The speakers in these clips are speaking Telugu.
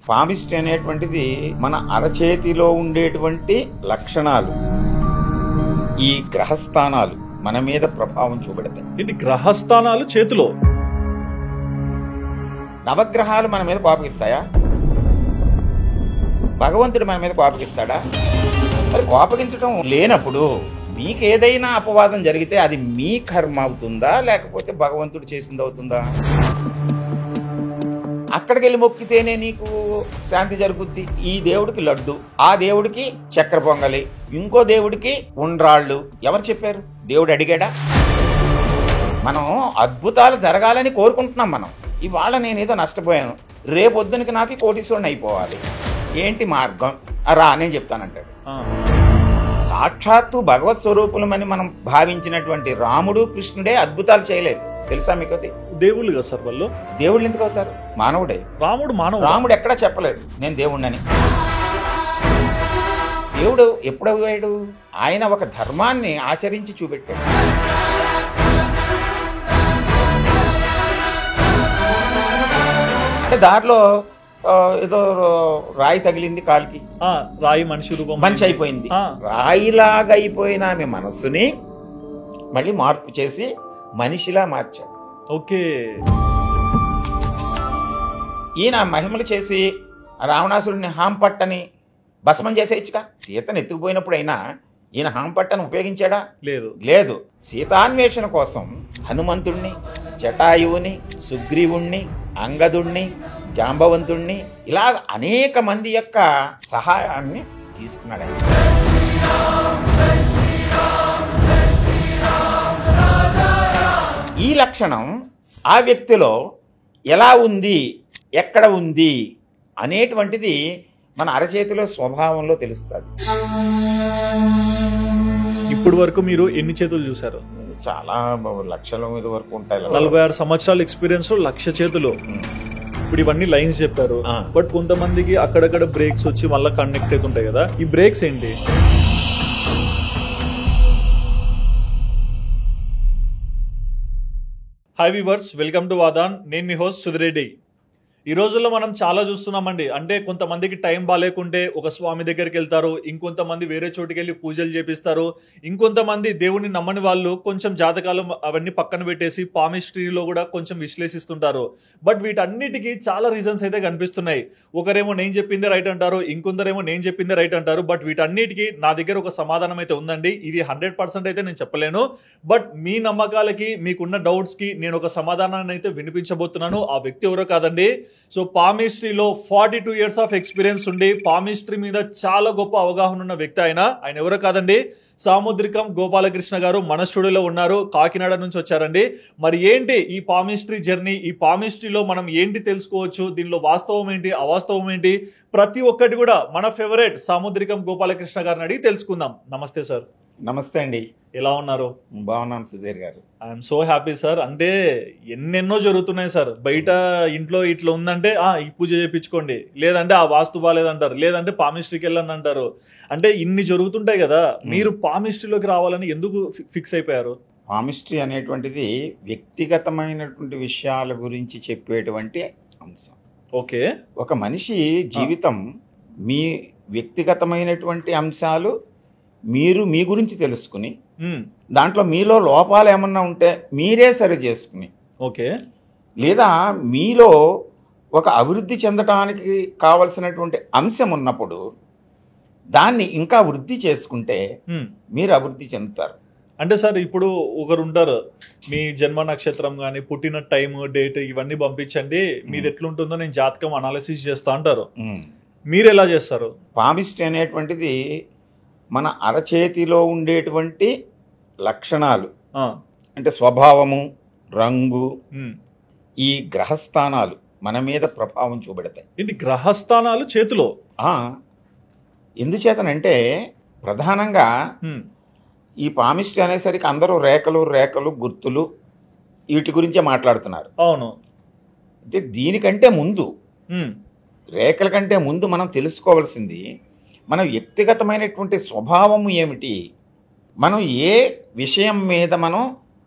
పామిస్ట్ అనేటువంటిది మన అరచేతిలో ఉండేటువంటి లక్షణాలు, ఈ గ్రహస్థానాలు మన మీద ప్రభావం చూపెడతాయి. ఇది గ్రహస్థానాలు చేతిలో, నవగ్రహాలు మన మీద కోపగిస్తాయా? భగవంతుడు మన మీద కోపగిస్తాడా? మరి కోపగించడం లేనప్పుడు మీకేదైనా అపవాదం జరిగితే అది మీ కర్మ అవుతుందా, లేకపోతే భగవంతుడు చేసింది అవుతుందా? అక్కడికి వెళ్ళి మొక్కితేనే నీకు శాంతి జరుగుద్ది. ఈ దేవుడికి లడ్డు, ఆ దేవుడికి చక్కెర పొంగలి, ఇంకో దేవుడికి ఉండ్రాళ్ళు. ఎవరు చెప్పారు? దేవుడు అడిగాడా? మనం అద్భుతాలు జరగాలని కోరుకుంటున్నాం. మనం ఇవాళ నేనేదో నష్టపోయాను, రేపొద్దునికి నాకు కోటీశ్వరుని అయిపోవాలి, ఏంటి మార్గం? రా నేను చెప్తానంటాడు. సాక్షాత్తు భగవత్ స్వరూపులమని మనం భావించినటువంటి రాముడు కృష్ణుడే అద్భుతాలు చేయలేదు, తెలుసా మీకు? అది దేవుళ్ళు కదా సార్ వాళ్ళు. దేవుళ్ళు ఎందుకు అవుతారు? మానవుడే. రాముడు ఎక్కడా చెప్పలేదు నేను దేవుణ్ణని. దేవుడు ఎప్పుడు అయ్యాడు? ఆయన ఒక ధర్మాన్ని ఆచరించి చూపెట్టాడు. అంటే దారిలో ఏదో రాయి తగిలింది కాలికి, రాయి మనిషి రూపం, మనిషి అయిపోయింది. రాయిలాగా అయిపోయిన ఆమె మనస్సుని మళ్ళీ మార్పు చేసి మనిషిలా మార్చాడు. ఓకే. ఈయన మహిమలు చేసి రావణాసురుడిని హాంపట్టని భస్మం చేసేయచ్చుగా. సీతను ఎత్తుకుపోయినప్పుడైనా ఈయన హాంపట్టను ఉపయోగించాడా? లేదు. సీతాన్వేషణ కోసం హనుమంతుణ్ణి, జటాయువుని, సుగ్రీవుణ్ణి, అంగదుణ్ణి, జాంబవంతుణ్ణి, ఇలా అనేక మంది యొక్క సహాయాన్ని తీసుకున్నాడు. ఈ లక్షణం ఆ వ్యక్తిలో ఎలా ఉంది, ఎక్కడ ఉంది అనేటువంటిది మన అరచేతిలో స్వభావంలో తెలుస్తుంది. ఇప్పటి వరకు మీరు ఎన్ని చేతులు చూసారు? చాలా లక్షల మీద వరకు ఉంటాయి. 46 సంవత్సరాల ఎక్స్పీరియన్స్, 1,00,000 చేతులు. ఇప్పుడు ఇవన్నీ లైన్స్ చెప్పారు, బట్ కొంతమందికి అక్కడక్కడ బ్రేక్స్ వచ్చి మళ్ళీ కనెక్ట్ అవుతుంటాయి కదా, ఈ బ్రేక్స్ ఏంటి? హాయ్ వ్యూవర్స్, వెల్కమ్ టు వాదాన్. నేను మీ హోస్ట్ సుధిరెడ్డి. ఈ రోజుల్లో మనం చాలా చూస్తున్నామండి. అంటే కొంతమందికి టైం బాగాలేకుంటే ఒక స్వామి దగ్గరికి వెళ్తారు, ఇంకొంతమంది వేరే చోటుకి వెళ్ళి పూజలు చేపిస్తారు, ఇంకొంతమంది దేవుడిని నమ్మని వాళ్ళు కొంచెం జాతకాలు అవన్నీ పక్కన పెట్టేసి పామిస్ట్రీలో కూడా కొంచెం విశ్లేషిస్తుంటారు. బట్ వీటన్నిటికీ చాలా రీజన్స్ అయితే కనిపిస్తున్నాయి. ఒకరేమో నేను చెప్పిందే రైట్ అంటారు, ఇంకొందరేమో నేను చెప్పిందే రైట్ అంటారు. బట్ వీటన్నిటికీ నా దగ్గర ఒక సమాధానం అయితే ఉందండి. ఇది 100% అయితే నేను చెప్పలేను, బట్ మీ నమ్మకాలకి, మీకున్న డౌట్స్కి నేను ఒక సమాధానాన్ని అయితే వినిపించబోతున్నాను. ఆ వ్యక్తి ఎవరో కాదండి. సో పామిస్ట్రీలో 42 years ఆఫ్ ఎక్స్పీరియన్స్ ఉండి పామిస్ట్రీ మీద చాలా గొప్ప అవగాహన ఉన్న వ్యక్తి ఆయన ఎవరో కాదండి, సాముద్రికం గోపాలకృష్ణ గారు మన స్టూడియోలో ఉన్నారు. కాకినాడ నుంచి వచ్చారండి. మరి ఏంటి ఈ పామిస్ట్రీ జర్నీ, ఈ పామిస్ట్రీలో మనం ఏంటి తెలుసుకోవచ్చు, దీనిలో వాస్తవం ఏంటి, అవాస్తవం ఏంటి, ప్రతి ఒక్కటి కూడా మన ఫేవరెట్ సాముద్రికం గోపాలకృష్ణ గారిని అడిగి తెలుసుకుందాం. నమస్తే సార్. నమస్తే అండి. ఎలా ఉన్నారు? బాగున్నాను సుధీర్ గారు. I'm so happy sir. అంటే ఎన్నెన్నో జరుగుతున్నాయి సార్. బయట ఇంట్లో ఇట్లా ఉందంటే ఈ పూజ చేయించుకోండి, లేదంటే ఆ వాస్తు బాగాలేదంటారు, లేదంటే పామిస్ట్రీకి వెళ్ళండి అంటారు. అంటే ఇన్ని జరుగుతుంటాయి కదా, మీరు పామిస్ట్రీలోకి రావాలని ఎందుకు ఫిక్స్ అయిపోయారు? పామిస్ట్రీ అనేటువంటిది వ్యక్తిగతమైనటువంటి విషయాల గురించి చెప్పేటువంటి అంశం. ఓకే. ఒక మనిషి జీవితం, మీ వ్యక్తిగతమైనటువంటి అంశాలు మీరు మీ గురించి తెలుసుకుని, దాంట్లో మీలో లోపాలు ఏమన్నా ఉంటే మీరే సరి చేసుకుని, ఓకే, లేదా మీలో ఒక అభివృద్ధి చెందడానికి కావలసినటువంటి అంశం ఉన్నప్పుడు దాన్ని ఇంకా వృద్ధి చేసుకుంటే మీరు అభివృద్ధి చెందుతారు. అంటే సార్, ఇప్పుడు ఒకరు ఉంటారు, మీ జన్మ నక్షత్రం కానీ పుట్టిన టైం, డేట్ ఇవన్నీ పంపించండి, మీది ఎట్లుంటుందో నేను జాతకం అనాలిసిస్ చేస్తా అంటారు. మీరు ఎలా చేస్తారు? పామిస్ట్రీ అనేటువంటిది మన అరచేతిలో ఉండేటువంటి లక్షణాలు, అంటే స్వభావము, రంగు, ఈ గ్రహస్థానాలు మన మీద ప్రభావం చూపెడతాయి. ఏంటి గ్రహస్థానాలు చేతిలో? ఎందుచేతనంటే ప్రధానంగా ఈ పామిస్ట్రీ అనేసరికి అందరూ రేఖలు గుర్తులు వీటి గురించే మాట్లాడుతున్నారు. అవును. అంటే దీనికంటే ముందు, రేఖల కంటే ముందు మనం తెలుసుకోవాల్సింది మన వ్యక్తిగతమైనటువంటి స్వభావము ఏమిటి, మనం ఏ విషయం మీద మనం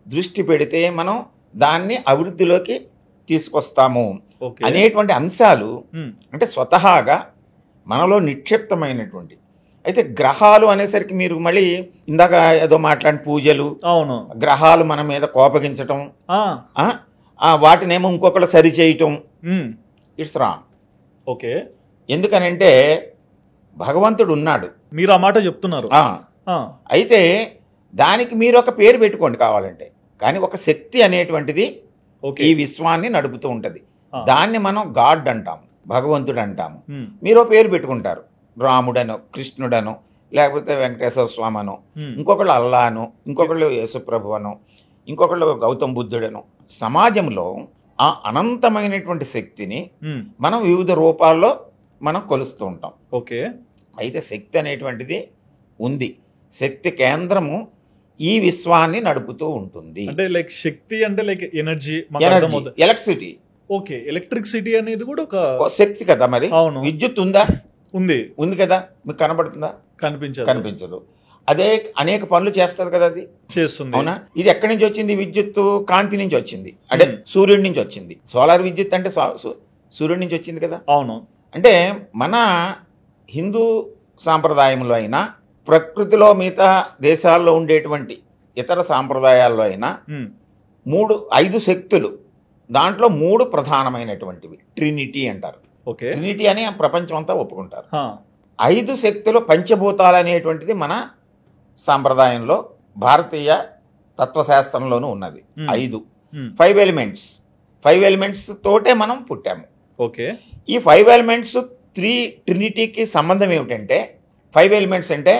దృష్టి పెడితే మనం దాన్ని అభివృద్ధిలోకి తీసుకొస్తాము ఓకే. అనేటువంటి అంశాలు ఉమ్, అంటే స్వతహాగా మనలో నిక్షిప్తమైనటువంటి. అయితే గ్రహాలు అనేసరికి మీరు మళ్ళీ ఇందాక ఏదో మాట్లాడిన పూజలు, అవును. గ్రహాలు మన మీద కోపగించటం, ఆ, వాటినేమో ఇంకొకళ్ళు సరి చేయటం, ఉమ్, ఇట్స్ రాంగ్. ఓకే. ఎందుకనంటే భగవంతుడు ఉన్నాడు. మీరు ఆ మాట చెప్తున్నారు. ఆ, ఆ, అయితే దానికి మీరు ఒక పేరు పెట్టుకోండి కావాలంటే, కానీ ఒక శక్తి అనేటువంటిది ఓకే. ఈ విశ్వాన్ని నడుపుతూ ఉంటది. ఆ, దాన్ని మనం గాడ్ అంటాము, భగవంతుడు అంటాము. ఉమ్, మీరు పేరు పెట్టుకుంటారు, రాముడనో కృష్ణుడనో లేకపోతే వెంకటేశ్వర స్వామి అనో, ఉమ్, ఇంకొకళ్ళు అల్లానో, ఇంకొకళ్ళు యేసుప్రభు అనో, ఇంకొకళ్ళు గౌతమ్ బుద్ధుడనో. సమాజంలో ఆ అనంతమైనటువంటి శక్తిని ఉమ్, మనం వివిధ రూపాల్లో మనం కొలుస్తూ ఉంటాం. ఓకే. అయితే శక్తి అనేటువంటిది ఉంది. శక్తి కేంద్రము ఈ విశ్వాన్ని నడుపుతూ ఉంటుంది. అంటే లైక్ శక్తి అంటే like energy, energy, electricity, okay. Electricity అనేది కూడా ఒక శక్తి కదా. మరి అవును. విద్యుత్ ఉందా? ఉంది. ఉంది కదా. మీకు కనబడుతుందా? కనిపించదు. కనిపించదు. అదే అనేక పనులు చేస్తారు కదా అది, చేస్తుంది. అవునా? ఇది ఎక్కడి నుంచి వచ్చింది? విద్యుత్తు కాంతి నుంచి వచ్చింది, అంటే మ్మ్. సూర్యుడి నుంచి వచ్చింది. సోలార్ విద్యుత్ అంటే సూర్యుడి నుంచి వచ్చింది కదా. అవును. అంటే మన హిందూ సాంప్రదాయంలో అయినా, ప్రకృతిలో మిగతా దేశాల్లో ఉండేటువంటి ఇతర సాంప్రదాయాల్లో అయినా ఉమ్, 5 శక్తులు, దాంట్లో 3 ప్రధానమైనటువంటివి ట్రినిటీ అంటారు. ఓకే. ట్రినిటీ అని ప్రపంచం అంతా ఒప్పుకుంటారు. హా, 5 శక్తులు, పంచభూతాలు అనేటువంటిది మన సాంప్రదాయంలో, భారతీయ తత్వశాస్త్రంలోనూ ఉన్నది. మ్మ్. 5 ఉమ్, 5 ఎలిమెంట్స్. 5 ఎలిమెంట్స్ తోటే మనం పుట్టాము. ఓకే. ఈ 5 ఎలిమెంట్స్ ట్రినిటీకి సంబంధం ఏమిటంటే, 5 ఎలిమెంట్స్ అంటే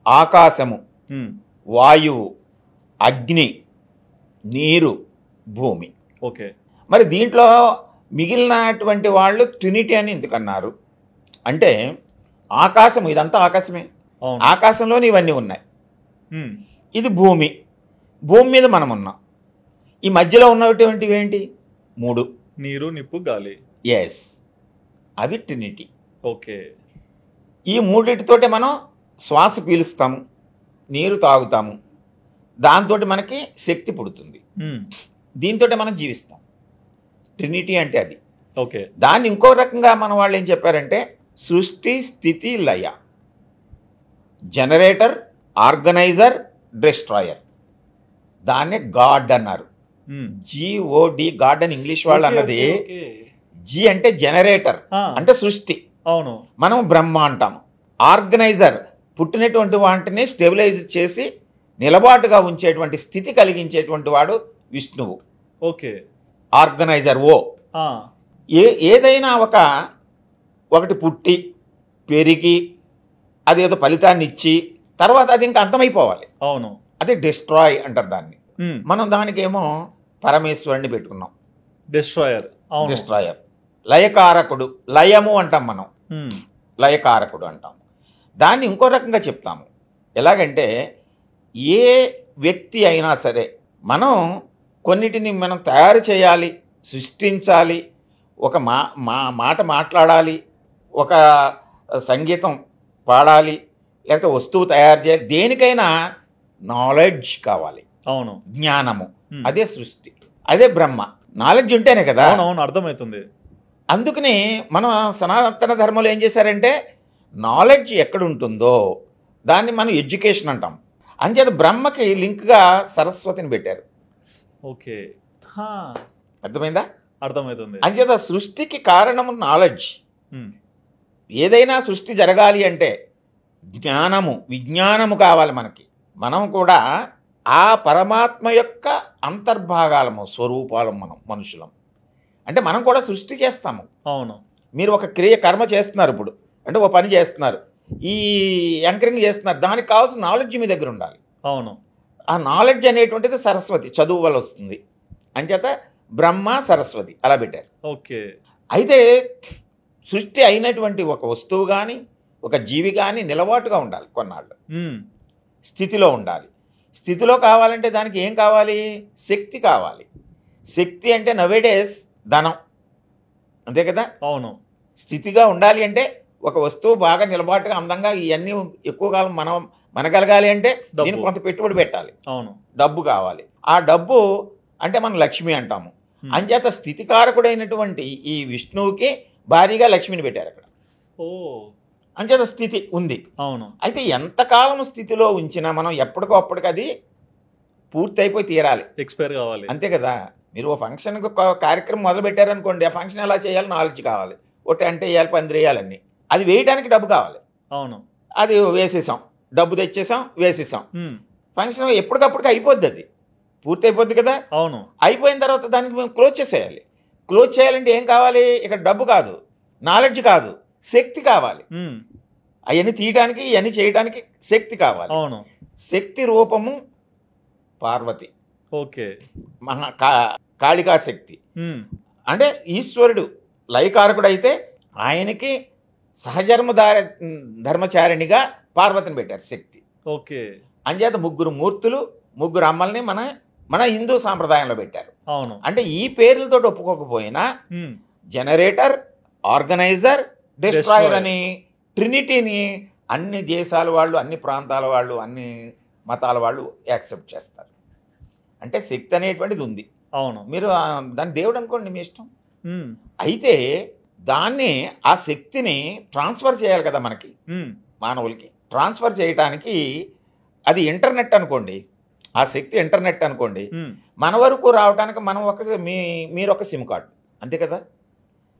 ఆకాశము, ఉమ్, వాయువు, అగ్ని, నీరు, భూమి. ఓకే. మరి దీంట్లో మిగిలినటువంటి వాళ్ళు ట్రినిటీ అని ఎందుకన్నారు అంటే, ఆకాశం, ఇదంతా ఆకాశమే, అవును. ఆకాశంలోనే ఇవన్నీ ఉన్నాయి. ఉమ్, ఇది భూమి, భూమి మీద మనం ఉన్నాం. ఈ మధ్యలో ఉన్నటువంటివి ఏంటి? 3. నీరు, నిప్పు, గాలి. ఎస్, అవి ట్రినిటీ. ఓకే. ఈ 3తోటే మనం శ్వాస పీలుస్తాము, నీరు తాగుతాము, దాంతో మనకి శక్తి పుడుతుంది, ఉమ్, దీంతో మనం జీవిస్తాం. ట్రినిటీ అంటే అది. ఓకే. దాన్ని ఇంకో రకంగా మన వాళ్ళు ఏం చెప్పారంటే, సృష్టి, స్థితి, లయ, జనరేటర్, ఆర్గనైజర్, డిస్ట్రాయర్. దాన్నే గాడ్ అన్నారు. ఉమ్, GOD, గాడ్ అని ఇంగ్లీష్ వాళ్ళు ఓకే, అన్నది. Okay, okay. జి అంటే జనరేటర్, ఆ, అంటే సృష్టి, అవును. మనం బ్రహ్మ అంటాం. ఆర్గనైజర్, పుట్టినటువంటి వాటిని స్టెబిలైజ్ చేసి నిలబాటుగా ఉంచేటువంటి స్థితి కలిగించేటువంటి వాడు విష్ణువు. ఓకే. ఆర్గనైజర్ ఓ. ఆ, ఏదైనా ఒకటి పుట్టి పెరిగి అదేదో ఫలితాన్ని ఇచ్చి తర్వాత అది ఇంకా అంతమైపోవాలి, అవును. అది డిస్ట్రాయ్ అంటారు దాన్ని. ఉమ్, మనం దానికేమో పరమేశ్వరుని పెట్టుకున్నాం, డిస్ట్రాయర్. అవును. డిస్ట్రాయర్. లయకారకుడు, లయము అంటాం మనం, ఉమ్, లయకారకుడు అంటాం. దాన్ని ఇంకో రకంగా చెప్తాము. ఎలాగంటే, ఏ వ్యక్తి అయినా సరే మనం కొన్నిటిని మనం తయారు చేయాలి, సృష్టించాలి, ఒక మాట మాట్లాడాలి, ఒక సంగీతం పాడాలి, లేకపోతే వస్తువు తయారు చేయాలి, దేనికైనా నాలెడ్జ్ కావాలి, అవును. జ్ఞానము. ఉమ్, అదే సృష్టి, అదే బ్రహ్మ. నాలెడ్జ్ ఉంటేనే కదా. అవును, అవును, అర్థమవుతుంది. అందుకని మన సనాతన ధర్మంలో ఏం చేశారంటే, నాలెడ్జ్ ఎక్కడ ఉంటుందో దాన్ని మనం ఎడ్యుకేషన్ అంటాం. అంచేత బ్రహ్మకి లింక్గా సరస్వతిని పెట్టారు. ఓకే. హా, అర్థమైందా? అర్థమవుతుంది. అంచేత సృష్టికి కారణము నాలెడ్జ్. ఉమ్, ఏదైనా సృష్టి జరగాలి అంటే జ్ఞానము, విజ్ఞానము కావాలి మనకి. మనం కూడా ఆ పరమాత్మ యొక్క అంతర్భాగాలము, స్వరూపాలం మనం మనుషులం. అంటే మనం కూడా సృష్టి చేస్తాము. అవును. మీరు ఒక కర్మ చేస్తున్నారు, ఇప్పుడు అంటే ఓ పని చేస్తున్నారు, ఈ యాంకరింగ్ చేస్తున్నారు, దానికి కావాల్సిన నాలెడ్జ్ మీ దగ్గర ఉండాలి. అవును. ఆ నాలెడ్జ్ అనేటువంటిది సరస్వతి, చదువు వల్ల వస్తుంది. అంచేత బ్రహ్మ, సరస్వతి అలా పెట్టారు. ఓకే. అయితే సృష్టి అయినటువంటి ఒక వస్తువు కానీ, ఒక జీవి కానీ నిలబాటుగా ఉండాలి, కొన్నాళ్ళు ఉమ్, స్థితిలో ఉండాలి. స్థితిలో కావాలంటే దానికి ఏం కావాలి? శక్తి కావాలి. శక్తి అంటే నవేడేస్ ధనం, అంతే కదా. అవును. స్థితిగా ఉండాలి అంటే ఒక వస్తువు బాగా నిలబాటుగా అందంగా ఇవన్నీ ఎక్కువ కాలం మనం మనగలగాలి అంటే డబ్బు. దీనికి కొంత పెట్టుబడి పెట్టాలి, అవును. డబ్బు కావాలి. ఆ డబ్బు అంటే మనం లక్ష్మి అంటాము. అంచేత స్థితికారకుడైనటువంటి ఈ విష్ణువుకి భారీగా లక్ష్మిని పెట్టారు అక్కడ. ఓ అంచేత స్థితి ఉంది. అవును. అయితే ఎంతకాలం స్థితిలో ఉంచినా మనం ఎప్పటికో అప్పటికి అది పూర్తయిపోయి తీరాలి, ఎక్స్పైర్ కావాలి. అంతే కదా. మీరు ఓ ఫంక్షన్కి ఒక కార్యక్రమం మొదలు పెట్టారనుకోండి, ఆ ఫంక్షన్ ఎలా చేయాలి నాలెడ్జ్ కావాలి, ఓ టెంట్ వేయాలి, పందిరి వేయాలన్నీ. అది వేయడానికి డబ్బు కావాలి. అవును. అది వేసేసాం, డబ్బు తెచ్చేసాం, వేసేసాం, ఉమ్, ఫంక్షన్ ఎప్పటికప్పటికి అయిపోద్ది, అది పూర్తి అయిపోద్ది కదా. అవును. అయిపోయిన తర్వాత దానికి మేము క్లోజ్ చేసేయాలి. క్లోజ్ చేయాలంటే ఏం కావాలి? ఇక్కడ డబ్బు కాదు, నాలెడ్జ్ కాదు, శక్తి కావాలి. ఉమ్, అవన్నీ తీయడానికి ఇవన్నీ చేయడానికి శక్తి కావాలి. అవును. శక్తి రూపము పార్వతి, ఓకే. కాళికా శక్తి. ఉమ్, అంటే ఈశ్వరుడు లయకారకుడు అయితే ఆయనకి ధర్మచారిణిగా పార్వతిని పెట్టారు శక్తి. ఓకే. అంచేత ముగ్గురు మూర్తులు, ముగ్గురు అమ్మల్ని మన హిందూ సాంప్రదాయంలో పెట్టారు. అవును. అంటే ఈ పేర్లతో ఒప్పుకోకపోయినా ఉమ్, జనరేటర్, ఆర్గనైజర్, డిస్ట్రాయర్ అని ట్రినిటీని అన్ని దేశాల వాళ్ళు, అన్ని ప్రాంతాల వాళ్ళు, అన్ని మతాల వాళ్ళు యాక్సెప్ట్ చేస్తారు. అంటే శక్తి అనేటువంటిది ఉంది. అవును. మీరు దాన్ని దేవుడు అనుకోండి, మీ ఇష్టం. ఉమ్, అయితే దాన్ని, ఆ శక్తిని ట్రాన్స్ఫర్ చేయాలి కదా మనకి, ఉమ్, మానవులకి. ట్రాన్స్ఫర్ చేయడానికి అది ఇంటర్నెట్ అనుకోండి, ఆ శక్తి ఇంటర్నెట్ అనుకోండి. ఉమ్, మన వరకు రావడానికి మనం మీరు ఒక సిమ్ కార్డు, అంతే కదా.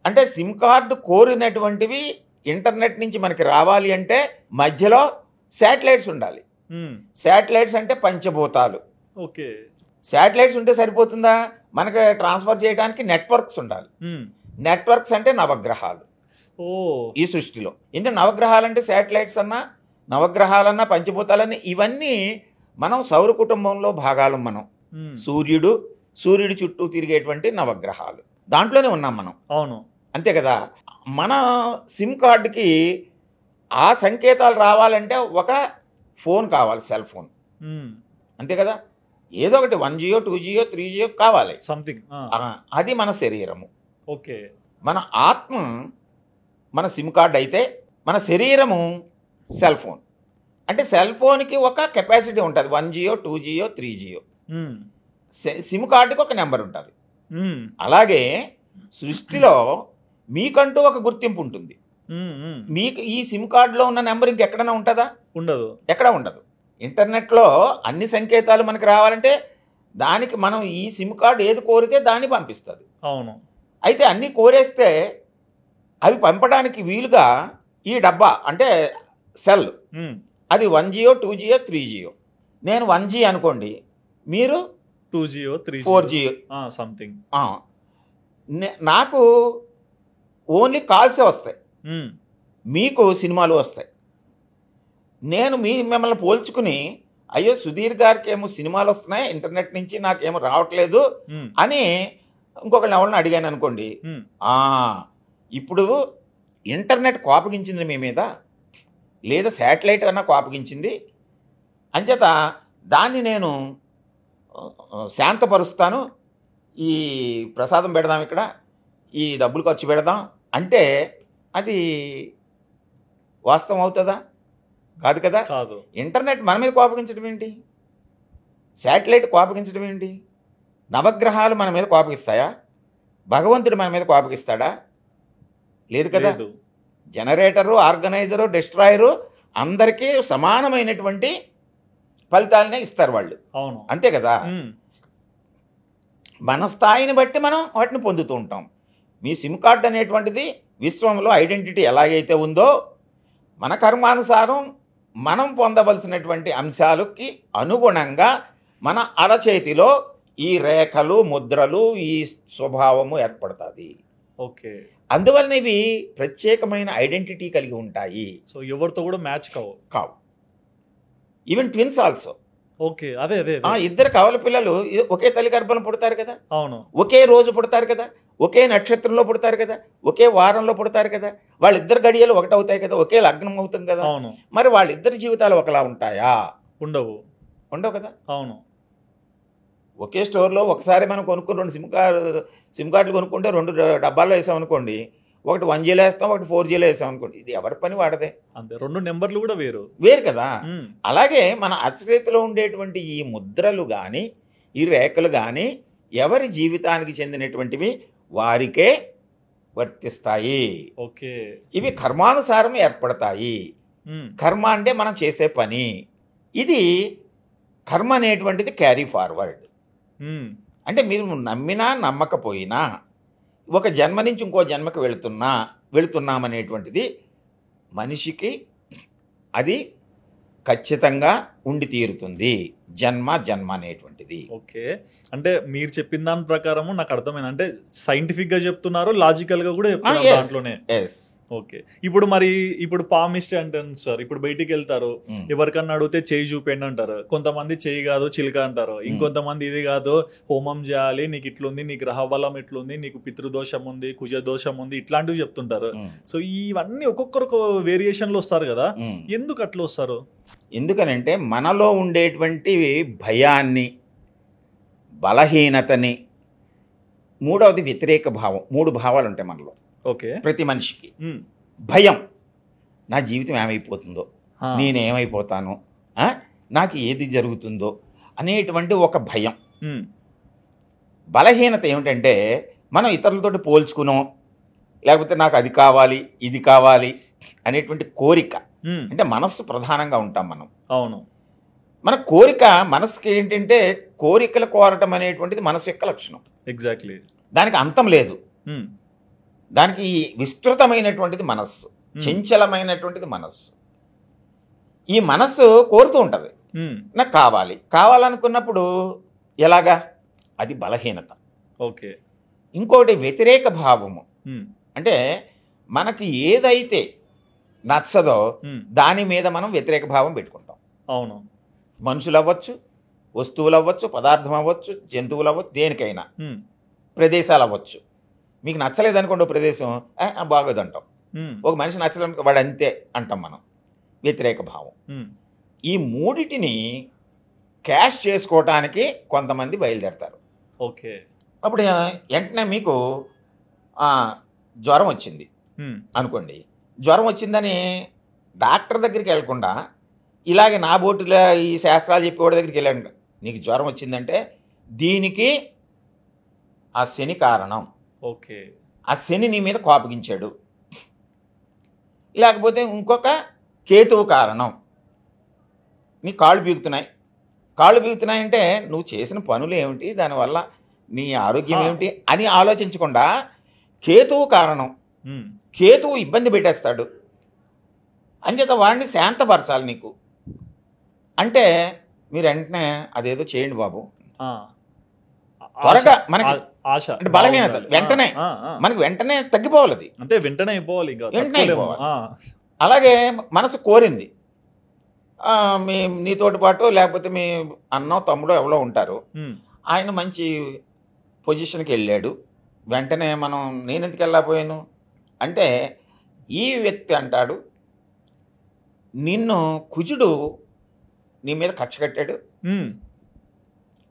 అంటే సిమ్ కార్డు కోరినటువంటివి ఇంటర్నెట్ నుంచి మనకి రావాలి అంటే మధ్యలో శాటిలైట్స్ ఉండాలి. ఉమ్, శాటిలైట్స్ అంటే పంచభూతాలు. ఓకే. శాటిలైట్స్ ఉంటే సరిపోతుందా? మనకి ట్రాన్స్ఫర్ చేయడానికి నెట్వర్క్స్ ఉండాలి. ఉమ్, నెట్వర్క్స్ అంటే నవగ్రహాలు ఓ ఈ సృష్టిలో. ఎందుకంటే నవగ్రహాలు అంటే శాటిలైట్స్ అన్నా, నవగ్రహాలన్నా, పంచభూతాలన్నా, ఇవన్నీ మనం సౌర కుటుంబంలో భాగాలు. మనం ఉమ్, సూర్యుడి చుట్టూ తిరిగేటువంటి నవగ్రహాలు, దాంట్లోనే ఉన్నాం మనం, అవును. అంతే కదా. మన సిమ్ కార్డుకి ఆ సంకేతాలు రావాలంటే ఒక ఫోన్ కావాలి, సెల్ ఫోన్, ఉమ్, అంతే కదా. ఏదో ఒకటి 1G 2G 3G కావాలి, సంథింగ్. అది మన శరీరము. ఓకే. మన ఆత్మ మన సిమ్ కార్డ్ అయితే, మన శరీరము సెల్ ఫోన్. అంటే సెల్ ఫోన్కి ఒక కెపాసిటీ ఉంటుంది, 1G 2G 3G. ఉమ్, సిమ్ కార్డుకి ఒక నెంబర్ ఉంటుంది. ఉమ్, అలాగే సృష్టిలో మీకంటూ ఒక గుర్తింపు ఉంటుంది. ఉమ్, ఉమ్, మీకు ఈ సిమ్ కార్డులో ఉన్న నెంబర్ ఇంకెక్కడైనా ఉంటుందా? ఉండదు. ఎక్కడ ఉండదు. ఇంటర్నెట్లో అన్ని సంకేతాలు మనకి రావాలంటే దానికి మనం ఈ సిమ్ కార్డు ఏది కోరితే దాన్ని పంపిస్తుంది. అవును. అయితే అన్నీ కోరేస్తే అవి పంపడానికి వీలుగా ఈ డబ్బా అంటే సెల్, ఉమ్, అది 1G 2G 3G. నేను 1G అనుకోండి, మీరు 2G 3G 4G. సంథింగ్. నాకు ఓన్లీ కాల్సే వస్తాయి, ఉమ్, మీకు సినిమాలు వస్తాయి. నేను మిమ్మల్ని పోల్చుకుని, అయ్యో సుధీర్ గారికి ఏమో సినిమాలు వస్తున్నాయి ఇంటర్నెట్ నుంచి, నాకేమో రావట్లేదు ఉమ్, అని ఇంకొకళ్ళని ఎవరిని అడిగాను అనుకోండి, ఉమ్, ఇప్పుడు ఇంటర్నెట్ కోపగించింది మీ మీద, లేదా శాటిలైట్ అన్నా కోపగించింది, అంచేత దాన్ని నేను శాంతపరుస్తాను, ఈ ప్రసాదం పెడదాం, ఇక్కడ ఈ డబ్బులు ఖర్చు పెడదాం అంటే అది వాస్తవం అవుతుందా? కాదు కదా. కాదు. ఇంటర్నెట్ మన మీద కోపగించడం ఏంటి? శాటిలైట్ కోపగించడం ఏంటి? నవగ్రహాలు మన మీద కోపగిస్తాయా? భగవంతుడు మన మీద కోపగిస్తాడా? లేదు కదా. జనరేటరు, ఆర్గనైజరు, డిస్ట్రాయరు అందరికీ సమానమైనటువంటి ఫలితాలనే ఇస్తారు వాళ్ళు. అవును, అంతే కదా. మన స్థాయిని బట్టి మనం వాటిని పొందుతూ ఉంటాం. మీ సిమ్ కార్డ్ అనేటువంటిది విశ్వంలో ఐడెంటిటీ ఎలాగైతే ఉందో, మన కర్మానుసారం మనం పొందవలసినటువంటి అంశాలకి అనుగుణంగా మన అరచేతిలో ఈ రేఖలు, ముద్రలు, ఈ స్వభావము ఏర్పడుతుంది. ఓకే. అందువలన ఇవి ప్రత్యేకమైన ఐడెంటిటీ కలిగి ఉంటాయి. సో ఎవరితో కూడా మ్యాచ్ కావు. Even twins also. ఓకే. అదే అదే ఇద్దరు కవల పిల్లలు ఒకే తల్లి గర్భంలో పుడతారు కదా. అవును. ఒకే రోజు పుడతారు కదా, ఒకే నక్షత్రంలో పుడతారు కదా, ఒకే వారంలో పుడతారు కదా, వాళ్ళిద్దరు గడియలు ఒకటవుతాయి కదా, ఒకే లగ్నం అవుతుంది కదా. అవును. మరి వాళ్ళిద్దరి జీవితాలు ఒకలా ఉంటాయా? ఉండవు కదా. అవును. ఒకే స్టోర్లో ఒకసారి మనం కొనుక్కుని 2 సిమ్ కార్డులు కొనుక్కుంటే 2 డబ్బాల్లో వేసాం అనుకోండి, ఒకటి 1Gలో వేస్తాం, ఒకటి 4Gలో వేసాం అనుకోండి, ఇది ఎవరి పని వాడదే. అంతే, 2 నెంబర్లు కూడా వేరు కదా. అలాగే మన అరచేతిలో ఉండేటువంటి ఈ ముద్రలు కానీ, ఈ రేఖలు కానీ, ఎవరి జీవితానికి చెందినటువంటివి వారికే వర్తిస్తాయి. ఓకే. ఇవి కర్మానుసారం ఏర్పడతాయి. కర్మ అంటే మనం చేసే పని. ఇది కర్మ అనేటువంటిది క్యారీ ఫార్వర్డ్. అంటే మీరు నమ్మినా నమ్మకపోయినా ఒక జన్మ నుంచి ఇంకో జన్మకి వెళుతున్నామనేటువంటిది మనిషికి అది ఖచ్చితంగా ఉండి తీరుతుంది. జన్మ అనేటువంటిది. ఓకే. అంటే మీరు చెప్పిన దాని ప్రకారం నాకు అర్థమైంది. అంటే సైంటిఫిక్ గా చెప్తున్నారు, లాజికల్ గా కూడా చెప్తున్నారు దాంట్లోనే. ఓకే. ఇప్పుడు పామిస్ట్ అంటారు సార్. ఇప్పుడు బయటికి వెళ్తారు, ఎవరికన్నా అడిగితే చేయి చూపండి అంటారు. కొంతమంది చేయి కాదు చిలుక అంటారు. ఇంకొంతమంది ఇది కాదు హోమం చేయాలి, నీకు ఇట్లుంది, నీకు గ్రహ బలం ఇట్లుంది, నీకు పితృదోషం ఉంది, కుజ దోషం ఉంది, ఇట్లాంటివి చెప్తుంటారు. సో ఇవన్నీ ఒక్కొక్కరు వేరియేషన్ లో వస్తారు కదా, ఎందుకు అట్లా వస్తారు? ఎందుకనంటే మనలో ఉండేటువంటి భయాన్ని, బలహీనతని, మూడవది వ్యతిరేక భావం. 3 భావాలు ఉంటాయి మనలో. ఓకే. ప్రతి మనిషికి భయం, నా జీవితం ఏమైపోతుందో, నేనేమైపోతాను, నాకు ఏది జరుగుతుందో అనేటువంటి ఒక భయం. బలహీనత ఏమిటంటే మనం ఇతరులతోటి పోల్చుకునో, లేకపోతే నాకు అది కావాలి ఇది కావాలి అనేటువంటి కోరిక. అంటే మనస్సు ప్రధానంగా ఉంటాం మనం. అవును. మన కోరిక, మనసుకి ఏంటంటే కోరికలు కోరటం అనేటువంటిది మనసు యొక్క లక్షణం. ఎగ్జాక్ట్లీ. దానికి అంతం లేదు. దానికి విస్తృతమైనటువంటిది మనస్సు, చంచలమైనటువంటిది మనస్సు. ఈ మనస్సు కోరుతూ ఉంటుంది, నాకు కావాలనుకున్నప్పుడు ఎలాగా, అది బలహీనత. ఓకే. ఇంకోటి వ్యతిరేక భావము. అంటే మనకి ఏదైతే నచ్చదో దాని మీద మనం వ్యతిరేక భావం పెట్టుకుంటాం. అవును. మనుషులు అవ్వచ్చు, వస్తువులు అవ్వచ్చు, పదార్థం అవ్వచ్చు, జంతువులు అవ్వచ్చు, దేనికైనా, ప్రదేశాలు అవ్వచ్చు. మీకు నచ్చలేదనుకోండి ప్రదేశం, బాగోదు అంటాం. ఒక మనిషి నచ్చలేదనుకో వాడు అంతే అంటాం మనం. వ్యతిరేక భావం. ఈ మూడిటిని క్యాష్ చేసుకోవటానికి కొంతమంది బయలుదేరతారు. ఓకే. అప్పుడు వెంటనే మీకు జ్వరం వచ్చింది అనుకోండి. జ్వరం వచ్చిందని డాక్టర్ దగ్గరికి వెళ్లకుండా ఇలాగే నా బోటులో ఈ శాస్త్రాలు చెప్పేవాడి దగ్గరికి వెళ్ళండి. నీకు జ్వరం వచ్చిందంటే దీనికి ఆ శని కారణం. ఓకే. ఆ శని నీ మీద కోపగించాడు. లేకపోతే ఇంకొక కేతువు కారణం. నీ కాళ్ళు బీగుతున్నాయంటే నువ్వు చేసిన పనులు ఏమిటి, దానివల్ల నీ ఆరోగ్యం ఏమిటి అని ఆలోచించకుండా కేతువు కారణం. కేతువు ఇబ్బంది పెట్టేస్తాడు, అంచేత వాడిని శాంతపరచాలి నీకు అంటే మీరు వెంటనే అదేదో చేయండి బాబు, త్వరగా మనకి ఆశ అంటే బలహీనత వెంటనే మనకి వెంటనే తగ్గిపోవాలి. అది అంటే వెంటనే అయిపోవాలి. అలాగే మనసు కోరింది, నీతోటి పాటు లేకపోతే మీ అన్నో తమ్ముడో ఎవరో ఉంటారు, ఆయన మంచి పొజిషన్కి వెళ్ళాడు, వెంటనే మనం నేను ఎందుకు వెళ్ళకపోయాను అంటే ఈ వ్యక్తి అంటాడు నిన్ను కుజుడు నీ మీద కక్ష కట్టాడు,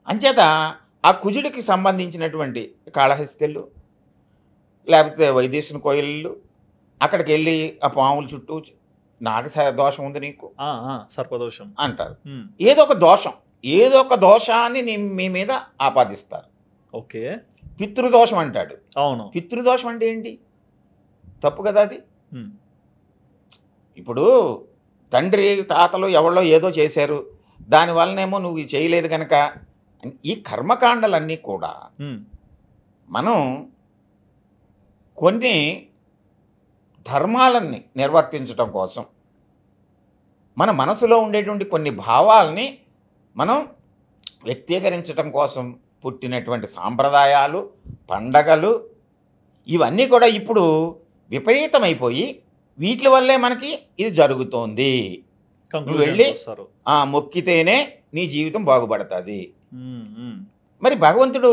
అంచేత ఆ కుజుడికి సంబంధించినటువంటి కాళహస్తిళ్ళు లేకపోతే వైదేశిని కోయిళ్ళు అక్కడికి వెళ్ళి ఆ పాముల చుట్టూ నాకు దోషం ఉంది నీకు, సర్పదోషం అంటారు. ఏదో ఒక దోషాన్ని మీ మీద ఆపాదిస్తారు. ఓకే. పితృదోషం అంటాడు. అవును. పితృదోషం అంటే ఏంటి? తప్పు కదా అది. ఇప్పుడు తండ్రి తాతలు ఎవరో ఏదో చేశారు, దానివల్లనేమో నువ్వు చేయలేదు కనుక ఈ కర్మకాండలన్నీ కూడా మనం కొన్ని ధర్మాలని నిర్వర్తించటం కోసం మన మనసులో ఉండేటువంటి కొన్ని భావాలని మనం వ్యక్తీకరించటం కోసం పుట్టినటువంటి సాంప్రదాయాలు, పండగలు ఇవన్నీ కూడా ఇప్పుడు విపరీతమైపోయి వీటి వల్లే మనకి ఇది జరుగుతోంది. నువ్వు వెళ్ళి మొక్కితేనే నీ జీవితం బాగుపడుతుంది. మరి భగవంతుడు